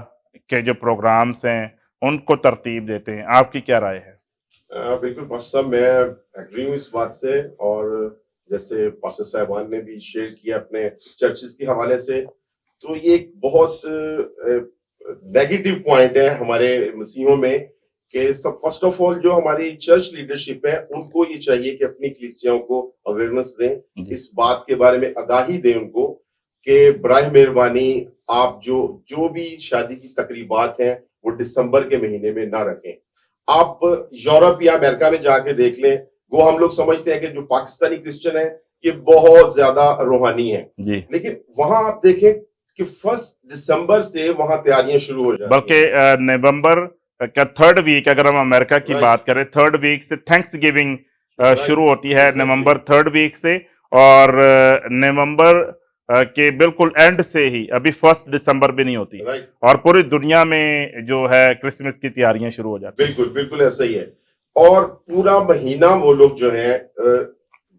کے جو پروگرامز ہیں ان کو ترتیب دیتے ہیں. آپ کی کیا رائے ہے؟ بالکل پاسٹر صاحب, میں ایگری ہوں اس بات سے, اور جیسے پاسٹر صاحبان نے بھی شیئر کیا اپنے چرچز کے حوالے سے, تو یہ ایک بہت نیگیٹو پوائنٹ ہے ہمارے مسیحوں میں کہ سب فرسٹ آف آل جو ہماری چرچ لیڈرشپ ہے ان کو یہ چاہیے کہ اپنی کلیسیاؤں کو اویئرنیس دیں, اس بات کے بارے میں آگاہی دیں ان کو کہ براہ مہربانی آپ جو بھی شادی کی تقریبات ہیں وہ دسمبر کے مہینے میں نہ رکھیں. آپ یورپ یا امریکہ میں جا کے دیکھ لیں, وہ ہم لوگ سمجھتے ہیں کہ جو پاکستانی کرسچن ہیں یہ بہت زیادہ روحانی ہیں, لیکن وہاں آپ دیکھیں کہ 1 دسمبر سے وہاں تیاریاں شروع ہو جاتی ہیں. بلکہ نومبر کا 3rd ویک, اگر ہم امریکہ کی بات کریں, 3rd ویک سے تھینکس گیونگ شروع ہوتی ہے, نومبر 3rd ویک سے, اور نومبر کہ بالکل اینڈ سے ہی, ابھی 1 دسمبر بھی نہیں ہوتی, اور پوری دنیا میں جو ہے کرسمس کی تیاریاں شروع ہو جاتی ہیں. بالکل بالکل ایسا ہی ہے, اور پورا مہینہ وہ لوگ جو ہیں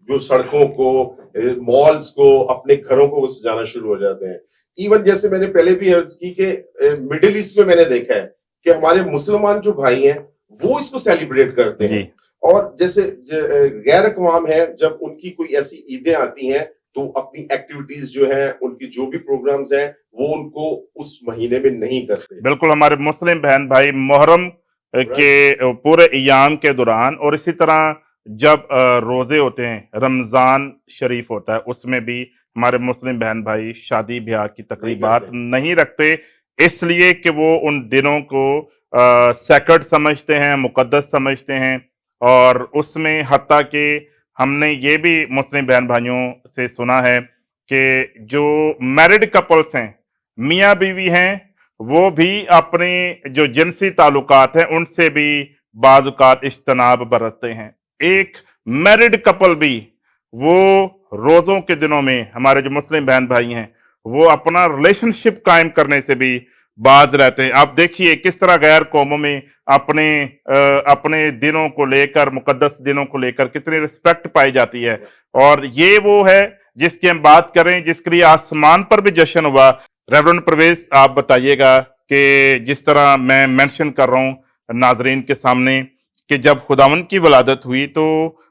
جو سڑکوں کو, مالز کو, اپنے گھروں کو سجانا شروع ہو جاتے ہیں. ایون جیسے میں نے پہلے بھی عرض کی کہ مڈل ایسٹ میں میں نے دیکھا ہے کہ ہمارے مسلمان جو بھائی ہیں وہ اس کو سیلیبریٹ کرتے ہیں, اور جیسے غیر اقوام ہیں جب ان کی کوئی ایسی عیدیں آتی ہیں تو اپنی ایکٹیویٹیز جو ہیں, ان کی جو بھی پروگرامز ہیں وہ ان کو اس مہینے میں نہیں کرتے. بالکل, ہمارے مسلم بہن بھائی محرم کے پورے ایام کے دوران, اور اسی طرح جب روزے ہوتے ہیں, رمضان شریف ہوتا ہے, اس میں بھی ہمارے مسلم بہن بھائی شادی بیاہ کی تقریبات نہیں رکھتے, اس لیے کہ وہ ان دنوں کو سیکرڈ سمجھتے ہیں, مقدس سمجھتے ہیں. اور اس میں حتیٰ کہ ہم نے یہ بھی مسلم بہن بھائیوں سے سنا ہے कि जो मैरिड कपल्स हैं, मियाँ बीवी हैं, वो भी अपने जो जिनसी ताल्लुकात हैं उनसे भी बाज़ औक़ात इज्तनाब बरतते हैं। एक मैरिड कपल भी वो रोज़ों के दिनों में, हमारे जो मुस्लिम बहन भाई हैं, वो अपना रिलेशनशिप कायम करने से भी बाज रहते हैं। आप देखिए किस तरह गैर कौमों में अपने दिनों को लेकर, मुकद्दस दिनों को लेकर कितनी रिस्पेक्ट पाई जाती है। और ये वो है जिसकी हम बात करें, जिसके लिए आसमान पर भी जश्न हुआ। रेवरेंड परवेज, आप बताइएगा कि जिस तरह मैं मेंशन कर रहा हूँ नाजरीन के सामने कि जब खुदावंद की वलादत हुई तो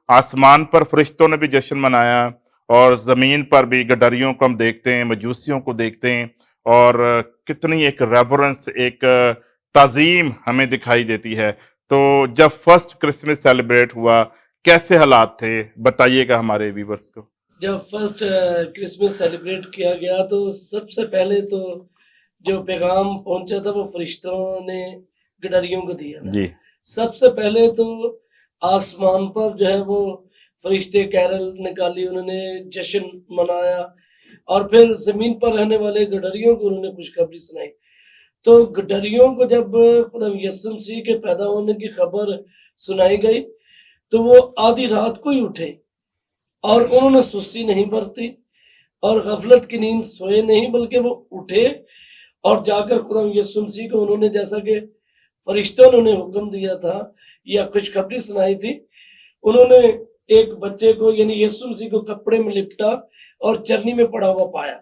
आसमान पर फरिश्तों ने भी जश्न मनाया, और ज़मीन पर भी गडरियों को हम देखते हैं, मजूसियों को देखते हैं, और कितनी एक रेवरेंस, एक ताज़ीम हमें दिखाई देती है। तो जब फर्स्ट क्रिसमस सेलिब्रेट हुआ, कैसे हालात थे, बताइएगा हमारे व्यूअर्स को। जब फर्स्ट क्रिसमस सेलिब्रेट किया गया तो सबसे पहले तो जो पैगाम पहुंचा था वो फरिश्तों ने गडरियों को दिया था। जी सबसे पहले तो आसमान पर जो है वो फरिश्ते कैरल निकाली, उन्होंने जश्न मनाया, और फिर जमीन पर रहने वाले गडरियों को उन्होंने खुशखबरी सुनाई। तो गडरियों को जब खुदा यीशु मसीह के पैदा होने की खबर सुनाई गई तो वो आधी रात को ही उठे, और उन्होंने सुस्ती नहीं बरती और गफलत की नींद सोए नहीं, बल्कि वो उठे और जाकर खुदा यीशु मसीह को उन्होंने, जैसा कि फरिश्तों ने उन्हें हुक्म दिया था या खुशखबरी सुनाई थी, उन्होंने एक बच्चे को यानी यीशु मसीह को कपड़े में लिपटा और चरनी में पड़ा हुआ पाया।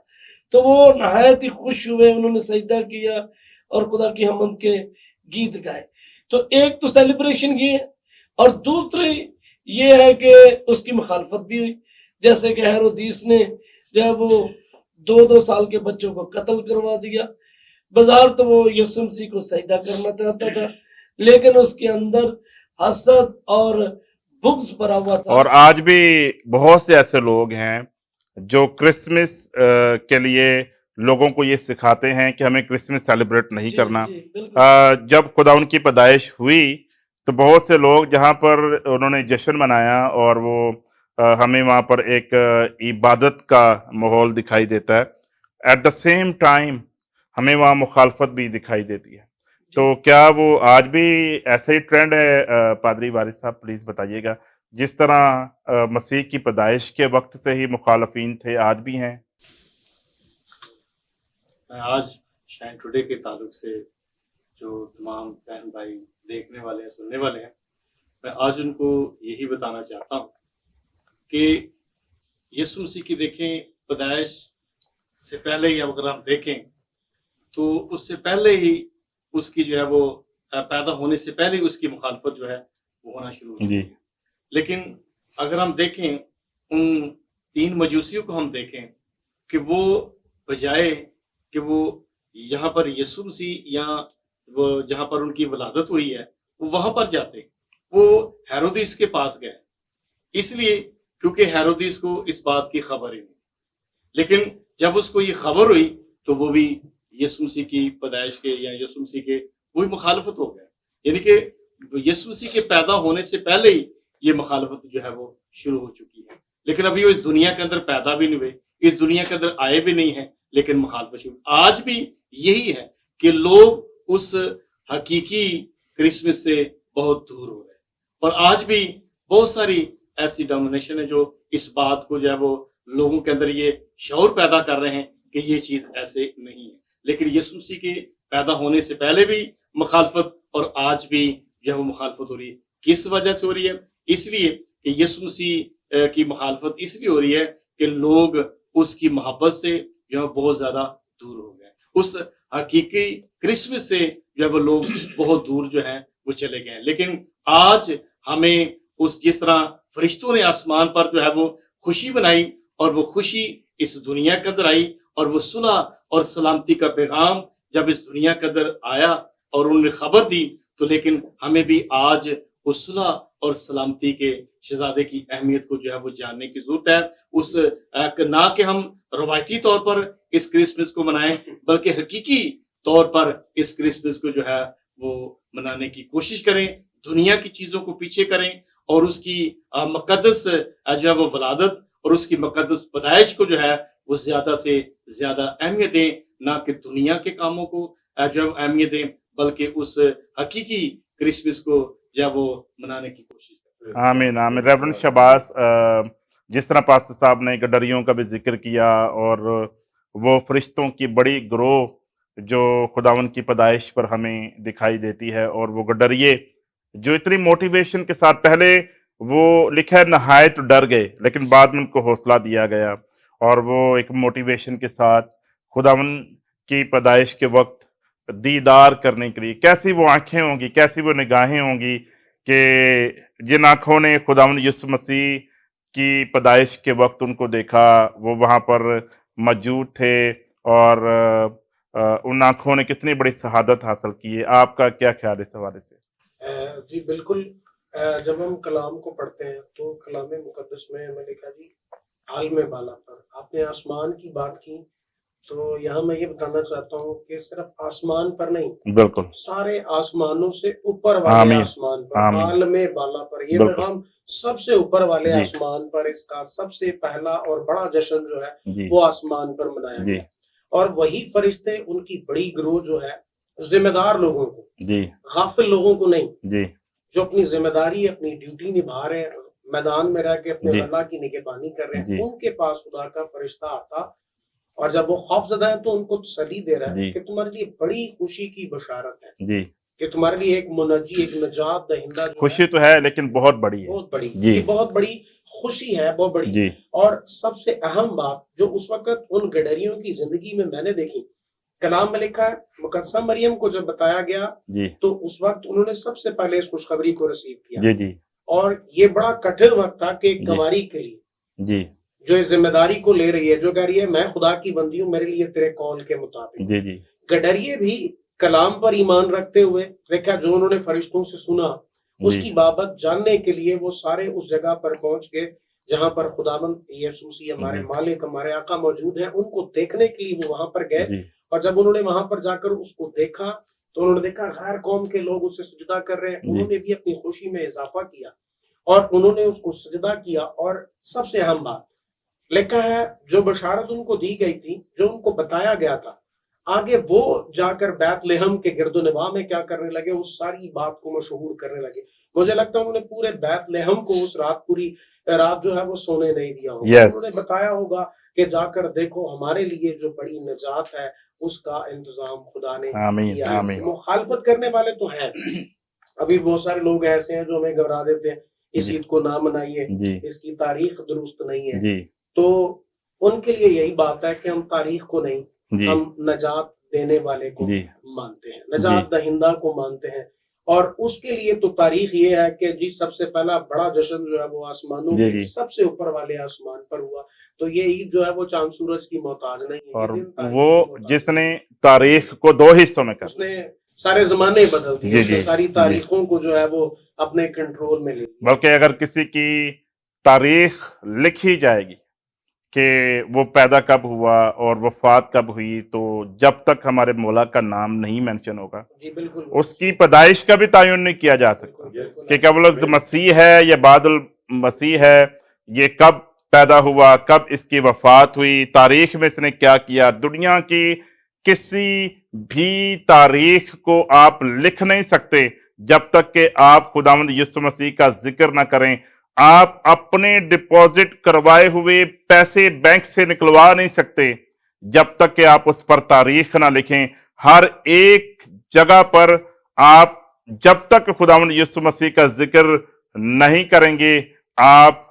तो वो नहायत ही खुश हुए, उन्होंने सजदा किया और खुदा की हमद के गीत गाए। तो एक तो सेलिब्रेशन ये, और दूसरी ये है कि उसकी मुखालफत भी हुई, जैसे कि हेरोदीस ने जो है वो 2-2 साल के बच्चों को कत्ल करवा दिया। बाजार तो वो यीशु मसीह को सजदा करना चाहता था, लेकिन उसके अंदर हसद और बुग़्ज़ भरा हुआ था। और आज भी बहुत से ऐसे लोग हैं जो क्रिसमस के लिए लोगों को ये सिखाते हैं कि हमें क्रिसमस सेलिब्रेट नहीं जी, करना। जी, बिल्कुल। जब खुदा उनकी पैदाइश हुई तो बहुत से लोग जहाँ पर उन्होंने जश्न मनाया, और वो हमें वहाँ पर एक इबादत का माहौल दिखाई देता है, एट द सेम टाइम हमें वहाँ मुखालफत भी दिखाई देती है। तो क्या वो आज भी ऐसा ही ट्रेंड है? पादरी वारिस साहब प्लीज बताइएगा, जिस तरह मसीह की पैदाइश के वक्त से ही मुखालफीन थे, आज भी हैं? मैं आज शाइन टुडे के ताल्लुक से जो तमाम बहन भाई देखने वाले हैं, सुनने वाले हैं, मैं आज उनको यही बताना चाहता हूँ कि यीशु मसीह की देखें पैदाइश से पहले ही अगर हम देखें तो उससे पहले ही उसकी जो है वो पैदा होने से पहले ही उसकी मुखालफत जो है वो होना शुरू हो जी। गई। लेकिन अगर हम देखें उन 3 मजूसियों को, हम देखें कि वो बजाय कि वो यहाँ पर यीशु मसीह या वो जहाँ पर उनकी वलादत हुई है वो वहां पर जाते, वो हेरोदिस के पास गए, इसलिए क्योंकि हेरोदिस को इस बात की खबर ही नहीं। लेकिन जब उसको ये खबर हुई तो वो भी यीशु मसीह की पैदाइश के या यीशु मसीह के वही मुखालफत हो गए, यानी कि यीशु मसीह के पैदा होने से पहले ही ये मुखालफत जो है वो शुरू हो चुकी है। लेकिन अभी वो इस दुनिया के अंदर पैदा भी नहीं हुए, इस दुनिया के अंदर आए भी नहीं है, लेकिन मुखालफत शुरू। आज भी यही है कि लोग उस हकीकी क्रिसमस से बहुत दूर हो रहे हैं, और आज भी बहुत सारी ऐसी डोमिनेशन है जो इस बात को जो है वो लोगों के अंदर ये शऊर पैदा कर रहे हैं कि ये चीज ऐसे नहीं है। लेकिन यीशु मसीह के पैदा होने से पहले भी मुखालफत और आज भी जो है वो मुखालफत हो रही है। किस वजह से हो रही है? इसलिए कि यीशु मसीह की मुखालफत इसलिए हो रही है कि लोग उसकी मोहब्बत से जो है बहुत ज्यादा दूर हो गए, उस हकीकी क्रिसमस से जो है वो लोग बहुत दूर जो है वो चले गए। लेकिन आज हमें उस जिस तरह फरिश्तों ने आसमान पर जो है वो खुशी बनाई और वो खुशी इस दुनिया के अंदर आई, और वो सुलह और सलामती का पैगाम जब इस दुनिया के अंदर आया और उन्होंने खबर दी, तो लेकिन हमें भी आज उस सुलह और सलामती के शहजादे की अहमियत को जो है वो जानने की जरूरत है। उस ना कि हम रवायती तौर पर इस क्रिसमस को मनाएं, बल्कि हकीकी तौर पर इस क्रिसमस को जो है वो मनाने की कोशिश करें, दुनिया की चीजों को पीछे करें और उसकी मुकद्दस जो है वो वलादत और उसकी मुकद्दस पैदाइश को जो है वो ज़्यादा से ज़्यादा अहमियत दें, ना कि दुनिया के कामों को जो है वो अहमियत दें, बल्कि उस हकीकी क्रिसमस को या वो मनाने की कोशिश करें। आमीन आमीन। रेवरेंड शबास, जिस तरह पास्टर साहब ने गडरियों का भी जिक्र किया और वो फरिश्तों की बड़ी ग्रोह जो खुदावन की पैदाइश पर हमें दिखाई देती है, और वो गडरिये जो इतनी मोटिवेशन के साथ, पहले वो लिखा है नहायत डर गए, लेकिन बाद में उनको हौसला दिया गया और वो एक मोटिवेशन के साथ खुदावन की पैदाइश के वक्त दीदार करने के लिए, कैसी वो आंखें होंगी, कैसी वो निगाहें होंगी कि जिन आंखों ने खुदावंद यीशु मसीह की पैदाइश के वक्त उनको देखा, वो वहां पर मौजूद थे और उन आंखों ने कितनी बड़ी शहादत हासिल की है। आपका क्या ख्याल है इस हवाले से? जी बिल्कुल। जब हम कलाम को पढ़ते हैं तो कलाम मुकद्दस में मैंने कहा जी आलम बाला पर, आपने आसमान की बात की, तो यहाँ मैं ये बताना चाहता हूँ कि सिर्फ आसमान पर नहीं, बिल्कुल, सारे आसमानों से ऊपर वाले आमीन, आसमान पर, आमीन। आलम बाला पर, ये बिल्कुल। पैगाम सबसे ऊपर वाले जी। आसमान पर इसका सबसे पहला और बड़ा जश्न जो है जी वो आसमान पर मनाया जी गया। और वही फरिश्ते उनकी बड़ी ग्रोह जो है जिम्मेदार लोगों को, जी गाफिल लोगों को नहीं, जी जो अपनी जिम्मेदारी अपनी ड्यूटी निभा रहे हैं, मैदान में रह के अपने जी। अल्लाह की निगहबानी कर रहे हैं, जी। उनके पास खुदा का फरिश्ता आता और जब वो खौफजदा है तो उनको तसल्ली दे रहा जी। है कि तुम्हारे लिए बड़ी खुशी की बशारत है, जी। कि तुम्हारे लिए एक मुनज्जी, एक नजात दहिंदा जो खुशी है, तो है लेकिन बहुत बड़ी है। बहुत बड़ी, जी। ये बहुत बड़ी खुशी है, बहुत बड़ी। जी और सबसे अहम बात जो उस वक्त उन गडरियों की जिंदगी में मैंने देखी, कलाम में लिखा है मुकद्दसा मरियम को जब बताया गया जी तो उस वक्त उन्होंने सबसे पहले इस खुशखबरी को रिसीव किया। जी जी और ये बड़ा कठिन वक्त था कि एक जी। कंवारी के लिए जी जो इस जिम्मेदारी को ले रही है, जो कह रही है मैं खुदा की बंदी हूँ, मेरे लिए तेरे कौल के मुताबिक। जी जी गडरिये भी कलाम पर ईमान रखते हुए देखा, जो उन्होंने फरिश्तों से सुना उसकी जी बाबत जानने के लिए वो सारे उस जगह पर पहुंच गए जहां पर खुदाबंद यीशु मसीह हमारे जी। मालिक हमारे आका मौजूद है। उनको देखने के लिए वो वहां पर गए जी और जब उन्होंने वहां पर जाकर उसको देखा तो उन्होंने देखा गैर कौम के लोग उसे सजदा कर रहे हैं। जी। उन्होंने भी अपनी खुशी में इजाफा किया और उन्होंने उसको सजदा किया। और सबसे अहम बात लिखा है, जो बशारत उनको दी गई थी, जो उनको बताया गया था, आगे वो जाकर बैतलहम के गिरदोनिवाह में क्या करने लगे, उस सारी बात को मशहूर करने लगे। मुझे लगता है उन्होंने पूरे बैतलहम को उस रात, पूरी रात जो है वो सोने नहीं दिया होगा। Yes. उन्होंने बताया होगा कि जाकर देखो हमारे लिए जो बड़ी निजात है उसका इंतजाम खुदा ने आमीन किया है। आमीन मुखालफत करने वाले तो हैं, अभी बहुत सारे लोग ऐसे हैं जो हमें घबरा देते हैं, इस जी। ईद को ना मनाइए, जी इसकी तारीख दुरुस्त नहीं है। जी तो उनके लिए यही बात है कि हम तारीख को नहीं, जी हम नजात देने वाले को जी मानते हैं, नजात दहिंदा को मानते हैं। और उसके लिए तो तारीख ये है कि जी सबसे पहला बड़ा जश्न जो है वो आसमानों जी, के जी। सबसे ऊपर वाले आसमान पर हुआ। तो ये ईद जो है वो चांद सूरज की मोहताज नहीं है, और ये दिन तारीख की वो मोहताज जिसने नहीं है। तारीख को दो हिस्सों में कर उसने सारे जमाने बदल जी, दिए, उसने जी, सारी जी। तारीखों को जो है वो अपने कंट्रोल में ले लिया। बल्कि अगर किसी की तारीख लिखी जाएगी कि वो पैदा कब हुआ और वफात कब हुई, तो जब तक हमारे मौला का नाम नहीं मेंशन होगा जी बिल्कुल, उसकी पैदाइश का भी तयन नहीं किया जा सकता बिल्कुल, कि कब लफ्ज मसीह है या बादल मसीह है, ये कब पैदा हुआ, कब इसकी वफात हुई, तारीख में इसने क्या किया। दुनिया की किसी भी तारीख को आप लिख नहीं सकते जब तक कि आप खुदावंद यीशु मसीह का जिक्र ना करें। आप अपने डिपॉजिट करवाए हुए पैसे बैंक से निकलवा नहीं सकते जब तक कि आप उस पर तारीख ना लिखें। हर एक जगह पर आप जब तक खुदावंद यीशु मसीह का जिक्र नहीं करेंगे, आप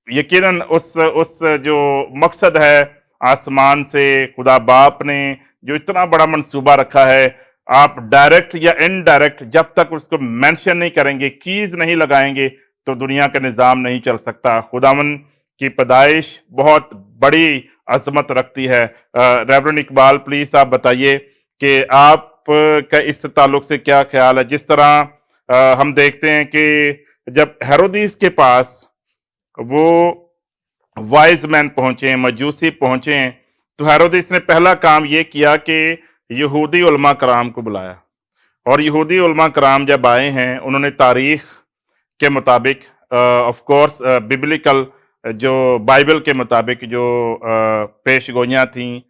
यकीनन उस जो मकसद है आसमान से खुदा बाप ने जो इतना बड़ा मंसूबा रखा है, आप डायरेक्ट या इनडायरेक्ट जब तक उसको मेंशन नहीं करेंगे, कीज नहीं लगाएंगे, तो दुनिया का निज़ाम नहीं चल सकता। खुदावन की पैदाइश बहुत बड़ी अजमत रखती है। रेवरेंड इकबाल प्लीज आप बताइए कि आप का इस ताल्लुक से क्या ख्याल है। जिस तरह हम देखते हैं कि जब हेरोदिस के पास वो वाइज मैन पहुंचे, मजूसी पहुंचे, तो हेरोदिस ने पहला काम ये किया कि यहूदी उलमा कराम को बुलाया। और यहूदी उलमा कराम जब आए हैं, उन्होंने तारीख के मुताबिक ऑफ कोर्स बिब्लिकल जो बाइबल के मुताबिक जो पेश गोइयाँ थीं,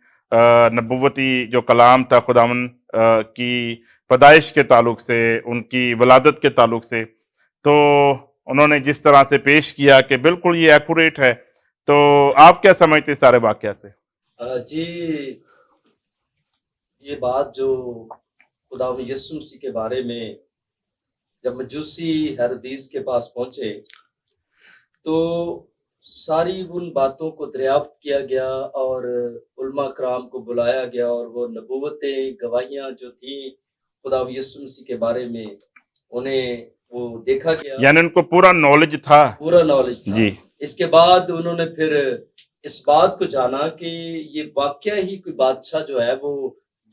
नबूवती जो कलाम था खुदावन की पैदाइश के ताल्लुक से, उनकी वलादत के ताल्लुक से, तो उन्होंने जिस तरह से पेश किया कि बिल्कुल ये एक्यूरेट है। तो आप क्या समझते हैं सारे वाकया से? जी, ये बात जो खुदावंद यीशु मसीह के बारे में जब मजूसी हेरोदेस के पास पहुंचे तो सारी उन बातों को दरियाफ्त किया गया और उलमा कराम को बुलाया गया और वो नबूवतें गवाहियां जो थी खुदावंद यीशु मसीह के बारे में उन्हें वो देखा गया, यानी उनको पूरा नॉलेज था। पूरा नॉलेज था। जी। इसके बाद उन्होंने फिर इस बात को जाना कि ये वाकया ही कोई बादशाह जो है वो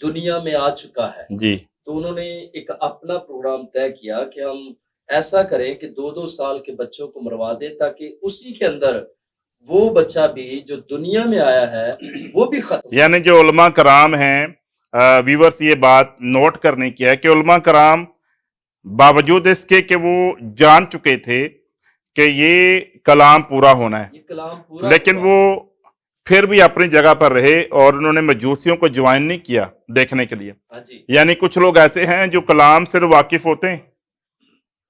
दुनिया में आ चुका है। जी। तो उन्होंने एक अपना प्रोग्राम तय किया कि हम ऐसा करें कि 2-2 साल के बच्चों को मरवा दें ताकि उसी के अंदर वो बच्चा भी जो दुनिया में आया है वो भी खत्म। यानी जो उलमा कराम हैं, व्यूवर्स ये बात नोट करने की है कि उलमा कराम बावजूद इसके कि वो जान चुके थे कि ये कलाम पूरा होना है, ये कलाम पूरा लेकिन हुआ। वो फिर भी अपनी जगह पर रहे और उन्होंने मजूसियों को ज्वाइन नहीं किया देखने के लिए। हाँ जी, यानी कुछ लोग ऐसे हैं जो कलाम से वाकिफ होते हैं,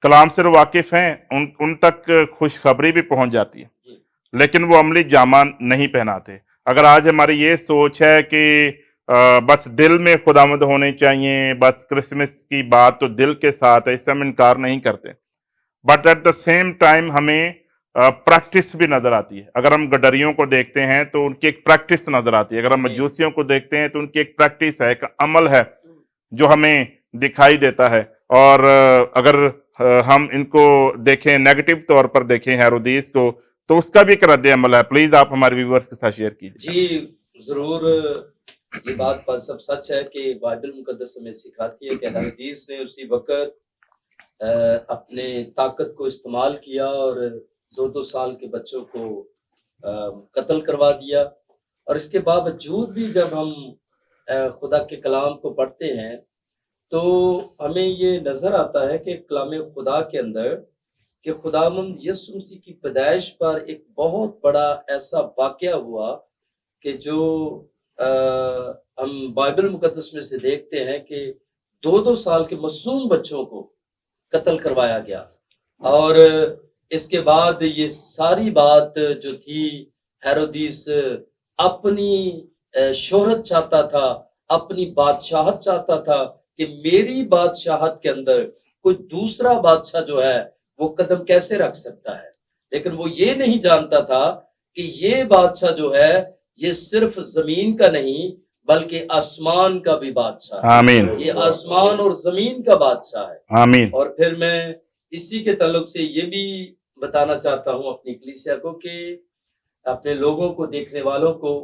कलाम से वाकिफ हैं, उन तक खुशखबरी भी पहुंच जाती है, जी। लेकिन वो अमली जामा नहीं पहनाते। अगर आज हमारी ये सोच है कि बस दिल में खुदावंद होने चाहिए, बस क्रिसमस की बात तो दिल के साथ है, इससे हम इनकार नहीं करते, but at the same time हमें प्रैक्टिस भी नजर आती है। अगर हम गडरियों को देखते हैं तो उनकी एक प्रैक्टिस नजर आती है, अगर हम मजूसियों को देखते हैं तो उनकी एक प्रैक्टिस है, एक अमल है जो हमें दिखाई देता है। और अगर हम इनको देखें, नेगेटिव तौर पर देखें हेरोदेस को, तो उसका भी एक रद्द अमल है। प्लीज आप हमारे व्यूवर्स के साथ शेयर कीजिए। जी जरूर, ये बात पर सब सच है कि बाइबल मुकद्दस हमें सिखाती है कि हेरोदेस ने उसी वक्त अपने ताकत को इस्तेमाल किया और 2-2 साल के बच्चों को कत्ल करवा दिया। और इसके बावजूद भी जब हम खुदा के कलाम को पढ़ते हैं तो हमें ये नजर आता है कि कलाम खुदा के अंदर कि खुदावंद यीशु मसीह की पैदाइश पर एक बहुत बड़ा ऐसा वाकया हुआ कि जो हम बाइबल मुकद्दस में से देखते हैं कि 2-2 साल के मासूम बच्चों को कत्ल करवाया गया। और इसके बाद ये सारी बात जो थी, हेरोदेस अपनी शोहरत चाहता था, अपनी बादशाहत चाहता था कि मेरी बादशाहत के अंदर कोई दूसरा बादशाह जो है वो कदम कैसे रख सकता है। लेकिन वो ये नहीं जानता था कि ये बादशाह जो है ये सिर्फ जमीन का नहीं बल्कि आसमान का भी बादशाह है। आमीन। ये आसमान और जमीन का बादशाह है। आमीन। और फिर मैं इसी के ताल्लुक से ये भी बताना चाहता हूँ अपनी कलीसिया को कि अपने लोगों को, देखने वालों को,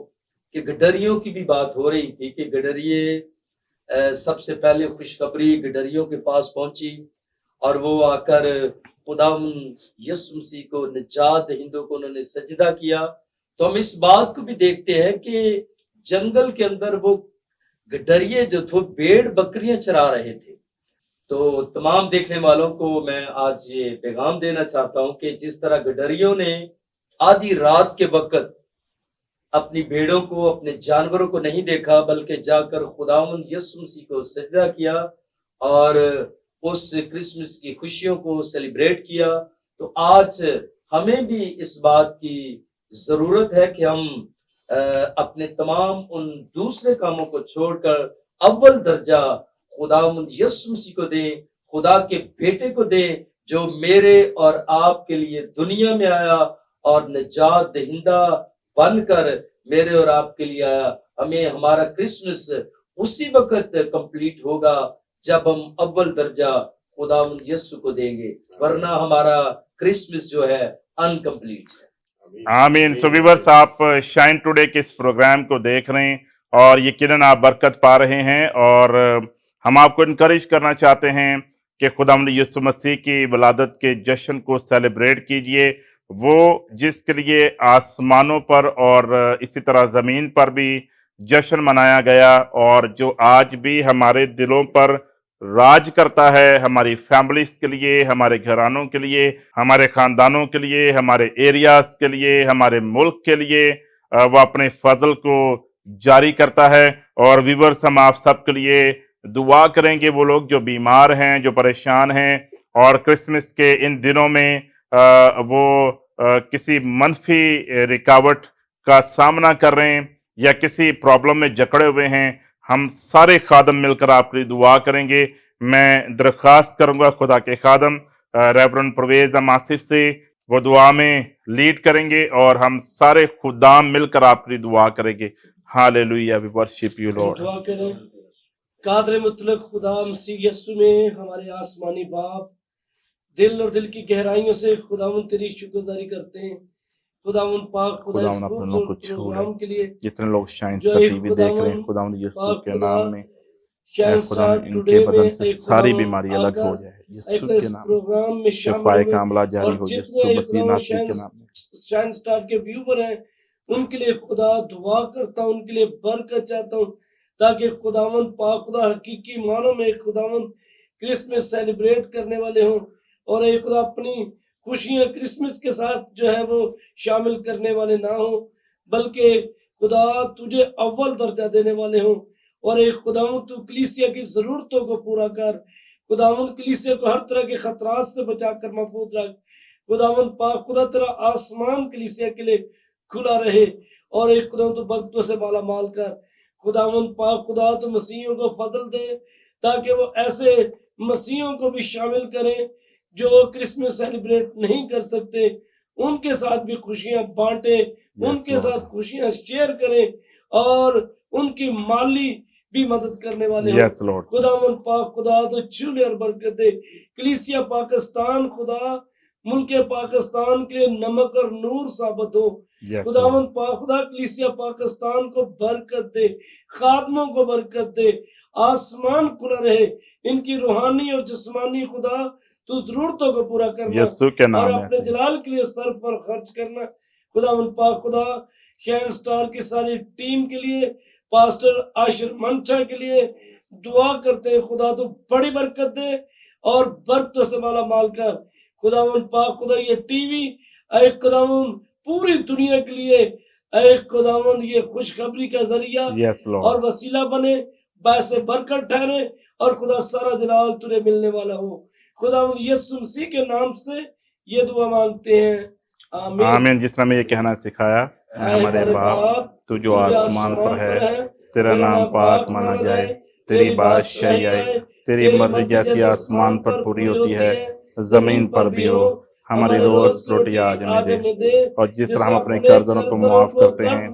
कि गडरियों की भी बात हो रही थी कि गडरिये सबसे पहले खुशखबरी गडरियों के पास पहुंची और वो आकर खुदावंद यीशु मसीह को, निजात दहिंदों को उन्होंने सजदा किया। तो हम इस बात को भी देखते हैं कि जंगल के अंदर वो गडरिये जो थे भेड़ बकरियां चरा रहे थे। तो तमाम देखने वालों को मैं आज ये पैगाम देना चाहता हूं कि जिस तरह गडरियों ने आधी रात के वक्त अपनी भेड़ों को, अपने जानवरों को नहीं देखा बल्कि जाकर खुदावंद यीशु मसीह को सजदा किया और उस क्रिसमस की खुशियों को सेलिब्रेट किया, तो आज हमें भी इस बात की जरूरत है कि हम अपने तमाम उन दूसरे कामों को छोड़कर अव्वल दर्जा खुदावंद यीशु मसीह को दें, खुदा के बेटे को दें जो मेरे और आपके लिए दुनिया में आया और निजात दहिंदा बनकर मेरे और आपके लिए आया। हमें हमारा क्रिसमस उसी वक्त कंप्लीट होगा जब हम अव्वल दर्जा खुदावंद यीशु को देंगे, वरना हमारा क्रिसमस जो है अनकम्प्लीट है। आमीन। सो व्यूअर्स, आप शाइन टुडे के इस प्रोग्राम को देख रहे हैं और यकीनन आप बरकत पा रहे हैं और हम आपको इनकरेज करना चाहते हैं कि खुदावंद यीशु मसीह की वलादत के जश्न को सेलिब्रेट कीजिए। वो जिसके लिए आसमानों पर और इसी तरह ज़मीन पर भी जश्न मनाया गया और जो आज भी हमारे दिलों पर राज करता है, हमारी फैमिलीज के लिए, हमारे घरानों के लिए, हमारे खानदानों के लिए, हमारे एरियाज के लिए, हमारे मुल्क के लिए वो अपने फजल को जारी करता है। और व्यूअर्स, हम आप सबके लिए दुआ करेंगे, वो लोग जो बीमार हैं, जो परेशान हैं और क्रिसमस के इन दिनों में वो किसी मनफी रिकावट का सामना कर रहे हैं या किसी प्रॉब्लम में जकड़े हुए हैं, हम सारे खादम मिलकर आपके लिए दुआ करेंगे। मैं दरख्वास्त करूंगा खुदा के खादम रेवरेंड परवेज आसिफ से, वो दुआ में लीड करेंगे और हम सारे खुदाम मिलकर आपके लिए दुआ करेंगे। Hallelujah, we worship you Lord. दुआ करें। कादर मुतलक खुदा मसीह यीशु में हमारे आसमानी बाप, दिल और दिल की गहराइयों से खुदावन तेरी शुक्रगुजारी करते हैं। खुदावन पाक खुदा इस खुदावन अपने लोग को खूबसूरत छू प्रोग्राम के लिए जितने लोग शाइन जो स्टार एक टीवी देख रहे हैं, खुदावन खुदावन यीशु पाक के खुदा नाम में शाइन खुदा स्टार इनके टुडे बदन में से एक सारी खुदावन बीमारी अलग हो आकर जाए एक यीशु इस के नाम में। प्रोग्राम में शामिल शफाए हुए कामला जारी और हो जितने यीशु एक मसीह खुदावन नासरी के नाम में। शाइन स्टार के व्यूवर हैं उनके लिए खुदा दुआ करता हूँ, उनके लिए बरकत चाहता हूँ ताकि खुदावन पाक खुदा हकीकी मानों में एक खुदावन क्रिसमस सेलिब्रेट करने वाले हों और एक खुदा अपनी खुशियां क्रिसमस के साथ जो है वो शामिल करने वाले ना हो, बल्कि खुदा तुझे अव्वल दर्जा देने वाले हों। और एक खुदावन तू कलीसिया की जरूरतों को पूरा कर, खुदावन कलीसिया को हर तरह के खतरात से बचा कर महफूज रख। खुदावन पाक खुदा तेरा आसमान कलीसिया के लिए खुला रहे और एक खुदा तो बरकतों से माला माल कर। खुदावन पाक खुदा तो मसीहों को फजल दे ताकि वो ऐसे मसीहों को भी शामिल करें जो क्रिसमस सेलिब्रेट नहीं कर सकते, उनके साथ भी खुशियां बांटे, उनके साथ खुशियां शेयर करें और उनकी माली भी मदद करने वाले हों। Yes Lord. खुदावन पाक खुदा तो चूले और बरकत दे। कलीसिया पाकिस्तान खुदा मुल्क पाकिस्तान के लिए नमक और नूर साबित हो। खुदावन पाक खुदा कलीसिया पाकिस्तान को बरकत दे, खादमों को बरकत दे, आसमान खुला रहे, इनकी रूहानी और जिस्मानी खुदा तो जरूरतों को पूरा करना यीशु के नाम और में अपने जलाल के लिए सर पर खर्च करना। खुदावन पाक खुदा शाइन स्टार की सारी टीम के लिए, पास्टर आशिर मंशा के लिए दुआ करते हैं। खुदा तो बड़ी बरकत दे और बरकतों से माला माल कर। खुदावन पाक खुदा ये टीवी एक खुदावन पूरी दुनिया के लिए एक खुदावन ये खुशखबरी का जरिया और वसीला बने, बायसे बरकत ठहरे और खुदा सारा जलाल तुझे मिलने वाला हो। खुदावन यीशु मसीह के नाम से ये दुआ मांगते हैं, आमीन। आमीन। जिस तरह में ये कहना सिखाया, हमारे बाप तू जो आसमान पर है, तेरा नाम पाक माना जाए, तेरी बादशाही आए, तेरी मर्जी जैसी आसमान पर पूरी होती है जमीन पर भी हो। हमारी रोज रोटी आज हमें दे और जिस तरह हम अपने कर्जों को माफ करते हैं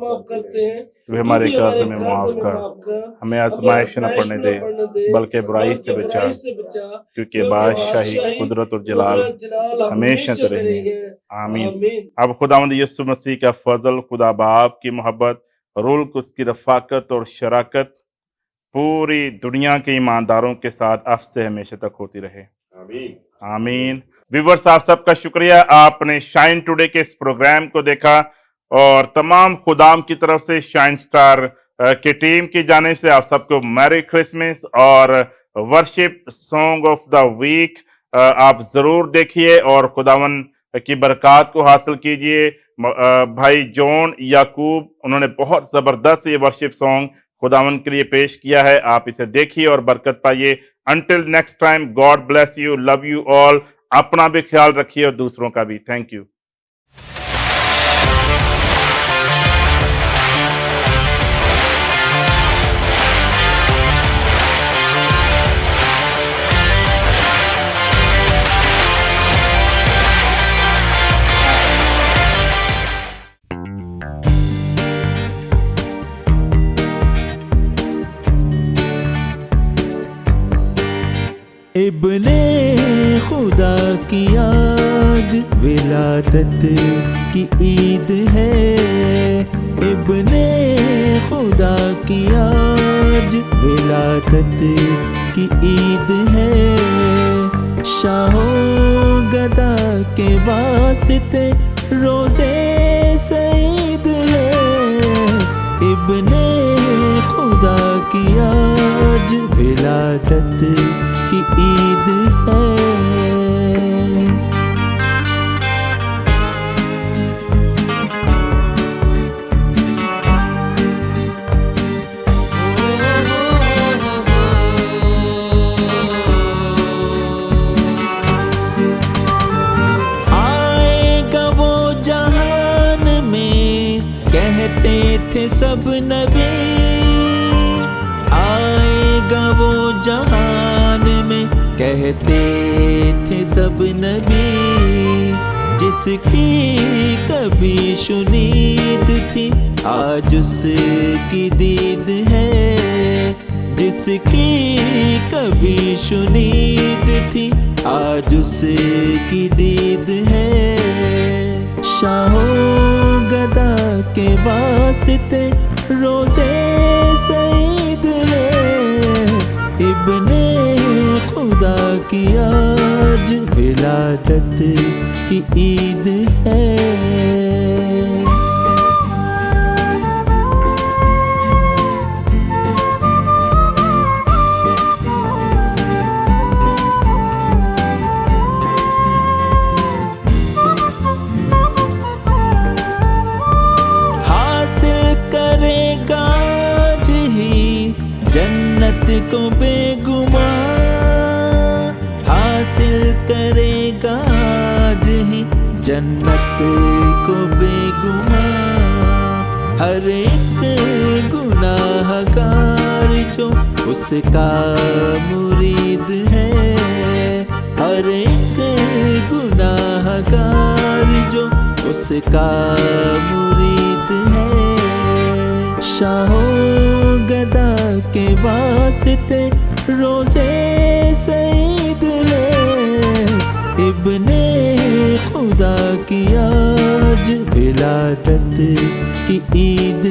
तो हमारे कर्ज में माफ कर, हमें आजमाइश न पड़ने दे बल्कि बुराई से बचा, क्योंकि बादशाही कुदरत और जलाल हमेशा तेरे हैं। आमीन। अब खुदावंद यीशु मसीह का फजल, खुदा बाप की मोहब्बत, रूल कुछ की रफाकत और शराकत पूरी दुनिया के ईमानदारों के साथ अब से हमेशा तक होती रहे। आमीन। आमीन। व्यूअर्स, आप सबका शुक्रिया, आपने शाइन टुडे के इस प्रोग्राम को देखा और तमाम खुदाम की तरफ से, शाइन स्टार की टीम की जानिब से आप सबको मैरी क्रिसमस और worship song of the week आप जरूर देखिए और खुदावन की बरकत को हासिल कीजिए। भाई जॉन याकूब, उन्होंने बहुत जबरदस्त ये वर्शिप सॉन्ग खुदावन के लिए पेश किया है, आप इसे देखिए और बरकत पाइए। Until next time, God bless you, love you all. अपना भी ख्याल रखिए और दूसरों का भी। Thank you. इब्ने खुदा की आज विलादत की ईद है। इब्ने खुदा की आज विलादत की ईद है। शाहो गदा के वास्ते रोजे सईद है। इब्ने खुदा की आज विलादत ईद है। आएगा वो जहान में कहते थे सब नबी, आएगा वो जहान में कहते थे सब नबी, जिसकी कभी शुनीद थी आज उसकी दीद है, जिसकी कभी शुनीद थी आज उसकी दीद है। शाहो गदा के वास्ते रोजे सईद है, इब्ने खुदा की आज विलादत की ईद है। जन्नत को बेगुमा हासिल करेगा आज ही, जन्नत को बेगुमा। हर एक गुनाहगार जो उसका मुरीद है, हर एक गुनाहगार जो उसका मुरीद है। शाहो गदा के वास्ते रोजे सईद है, इब्ने खुदा की आज विलादत की ईद